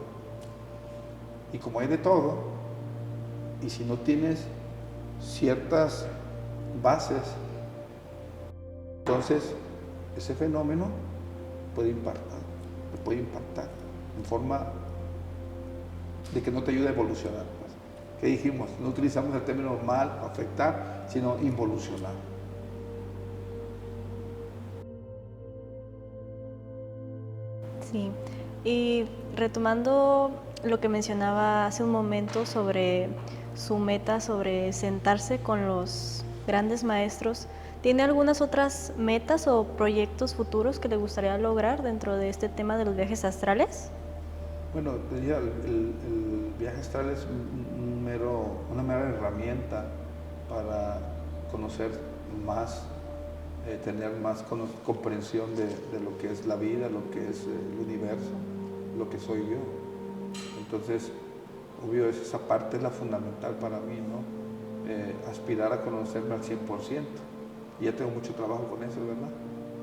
Y como hay de todo, y si no tienes ciertas bases, entonces ese fenómeno puede impactar en forma de que no te ayude a evolucionar. ¿Qué dijimos? No utilizamos el término mal, afectar, sino involucionar. Sí, y retomando lo que mencionaba hace un momento sobre su meta, sobre sentarse con los grandes maestros, ¿tiene algunas otras metas o proyectos futuros que le gustaría lograr dentro de este tema de los viajes astrales? Bueno, diría, el viaje astral es una mera herramienta para conocer más, tener más comprensión de lo que es la vida, lo que es el universo, lo que soy yo. Entonces, obvio, esa parte es la fundamental para mí, ¿no? Aspirar a conocerme al 100%. Y ya tengo mucho trabajo con eso, ¿verdad?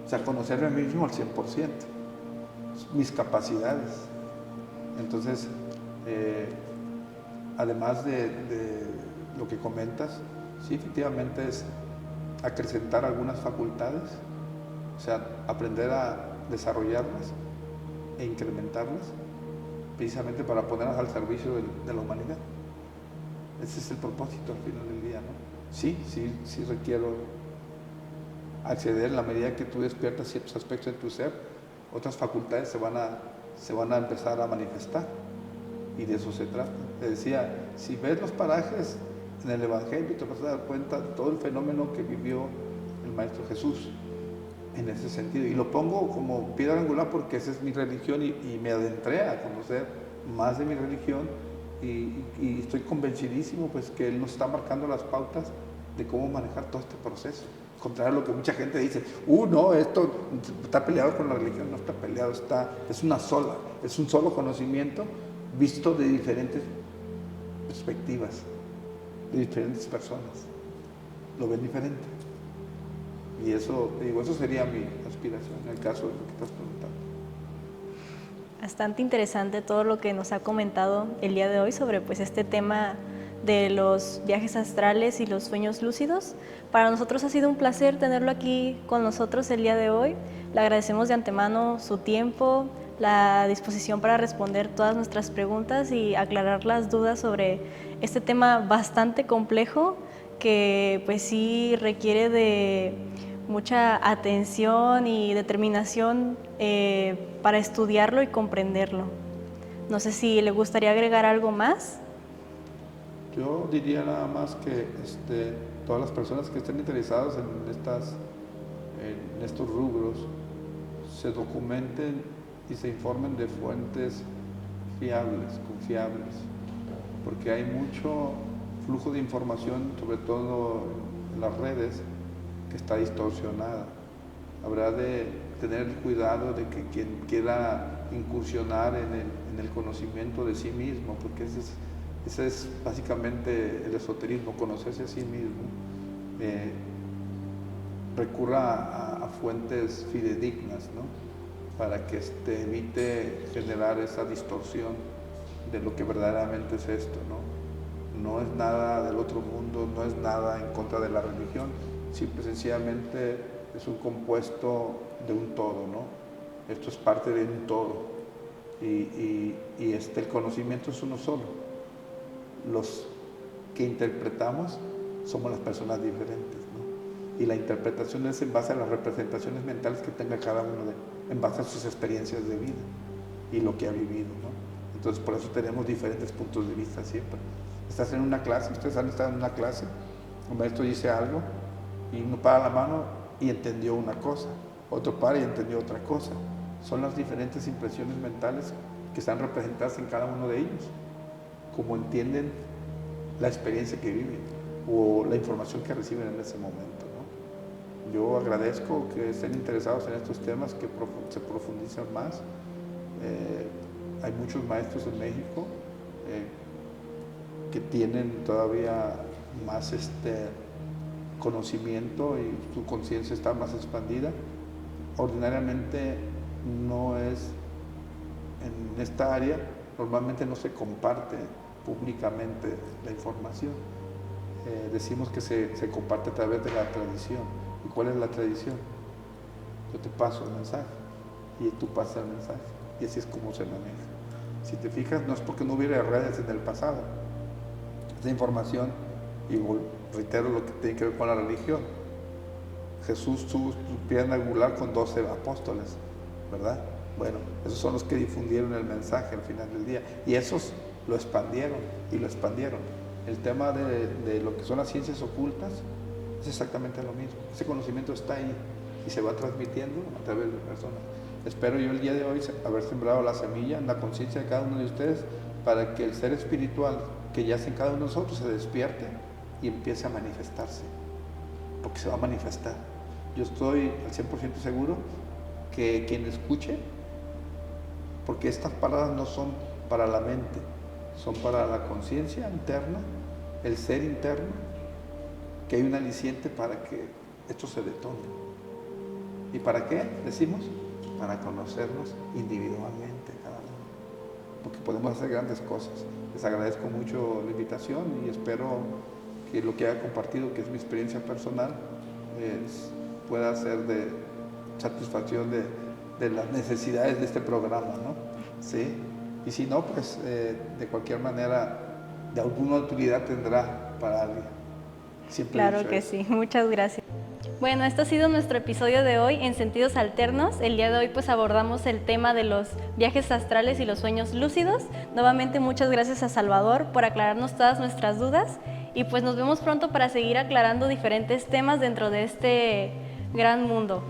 O sea, conocerme a mí mismo al 100%, mis capacidades. Entonces, además de lo que comentas, sí, efectivamente es acrecentar algunas facultades, o sea, aprender a desarrollarlas e incrementarlas, precisamente para ponerlas al servicio de la humanidad. Ese es el propósito al final del día, ¿no? Sí requiero acceder en la medida que tú despiertas ciertos aspectos de tu ser, otras facultades se van a empezar a manifestar, y de eso se trata. Te decía, si ves los parajes en el Evangelio, te vas a dar cuenta de todo el fenómeno que vivió el Maestro Jesús en ese sentido. Y lo pongo como piedra angular porque esa es mi religión y me adentré a conocer más de mi religión y estoy convencidísimo pues que Él nos está marcando las pautas de cómo manejar todo este proceso. Contrario a lo que mucha gente dice, no, esto está peleado con la religión. No está peleado, es un solo conocimiento visto de diferentes perspectivas, de diferentes personas. Lo ven diferente. Y eso sería mi aspiración en el caso de lo que estás preguntando. Bastante interesante todo lo que nos ha comentado el día de hoy sobre pues este tema de los viajes astrales y los sueños lúcidos. Para nosotros ha sido un placer tenerlo aquí con nosotros el día de hoy. Le agradecemos de antemano su tiempo, la disposición para responder todas nuestras preguntas y aclarar las dudas sobre este tema bastante complejo que pues sí requiere de mucha atención y determinación para estudiarlo y comprenderlo. No sé si le gustaría agregar algo más. Yo diría nada más que todas las personas que estén interesadas en estas en estos rubros se documenten y se informen de fuentes fiables, confiables, porque hay mucho flujo de información, sobre todo en las redes, que está distorsionada. Habrá de tener el cuidado de que quien quiera incursionar en el conocimiento de sí mismo, porque ese es básicamente el esoterismo, conocerse a sí mismo, recurra a fuentes fidedignas, ¿no? Para que evite generar esa distorsión de lo que verdaderamente es esto, ¿no? No es nada del otro mundo, no es nada en contra de la religión, simple y sencillamente es un compuesto de un todo, ¿no? Esto es parte de un todo y el conocimiento es uno solo. Los que interpretamos somos las personas diferentes, ¿no? Y la interpretación es en base a las representaciones mentales que tenga cada uno en base a sus experiencias de vida y lo que ha vivido, ¿no? Entonces por eso tenemos diferentes puntos de vista siempre. Estás en una clase, ustedes han estado en una clase, un maestro dice algo y uno para la mano y entendió una cosa, otro para y entendió otra cosa. Son las diferentes impresiones mentales que están representadas en cada uno de ellos, como entienden la experiencia que viven o la información que reciben en ese momento, ¿no? Yo agradezco que estén interesados en estos temas, que se profundicen más. Hay muchos maestros en México que tienen todavía más conocimiento y su conciencia está más expandida. Ordinariamente no es en esta área, normalmente no se comparte públicamente la información. Decimos que se comparte a través de la tradición. ¿Y cuál es la tradición? Yo te paso el mensaje y tú pasas el mensaje, y así es como se maneja. Si te fijas, no es porque no hubiera redes en el pasado. Esa información, y reitero lo que tiene que ver con la religión, Jesús tuvo su piedra angular con 12 apóstoles, ¿verdad? Bueno, esos son los que difundieron el mensaje al final del día, y esos lo expandieron y lo expandieron. El tema de lo que son las ciencias ocultas es exactamente lo mismo. Ese conocimiento está ahí y se va transmitiendo a través de personas. Espero yo el día de hoy haber sembrado la semilla en la conciencia de cada uno de ustedes para que el ser espiritual que yace en cada uno de nosotros se despierte y empiece a manifestarse, porque se va a manifestar. Yo estoy al 100% seguro que quien escuche, porque estas palabras no son para la mente, son para la conciencia interna, el ser interno, que hay un aliciente para que esto se detone. ¿Y para qué? Decimos, para conocernos individualmente cada uno, porque podemos hacer grandes cosas. Les agradezco mucho la invitación y espero que lo que haya compartido, que es mi experiencia personal, pueda ser de satisfacción de las necesidades de este programa, ¿no? ¿Sí? Y si no, pues de cualquier manera, de alguna utilidad tendrá para alguien. Siempre claro que sí, muchas gracias. Bueno, esto ha sido nuestro episodio de hoy en Sentidos Alternos. El día de hoy pues abordamos el tema de los viajes astrales y los sueños lúcidos. Nuevamente muchas gracias a Salvador por aclararnos todas nuestras dudas y pues nos vemos pronto para seguir aclarando diferentes temas dentro de este gran mundo.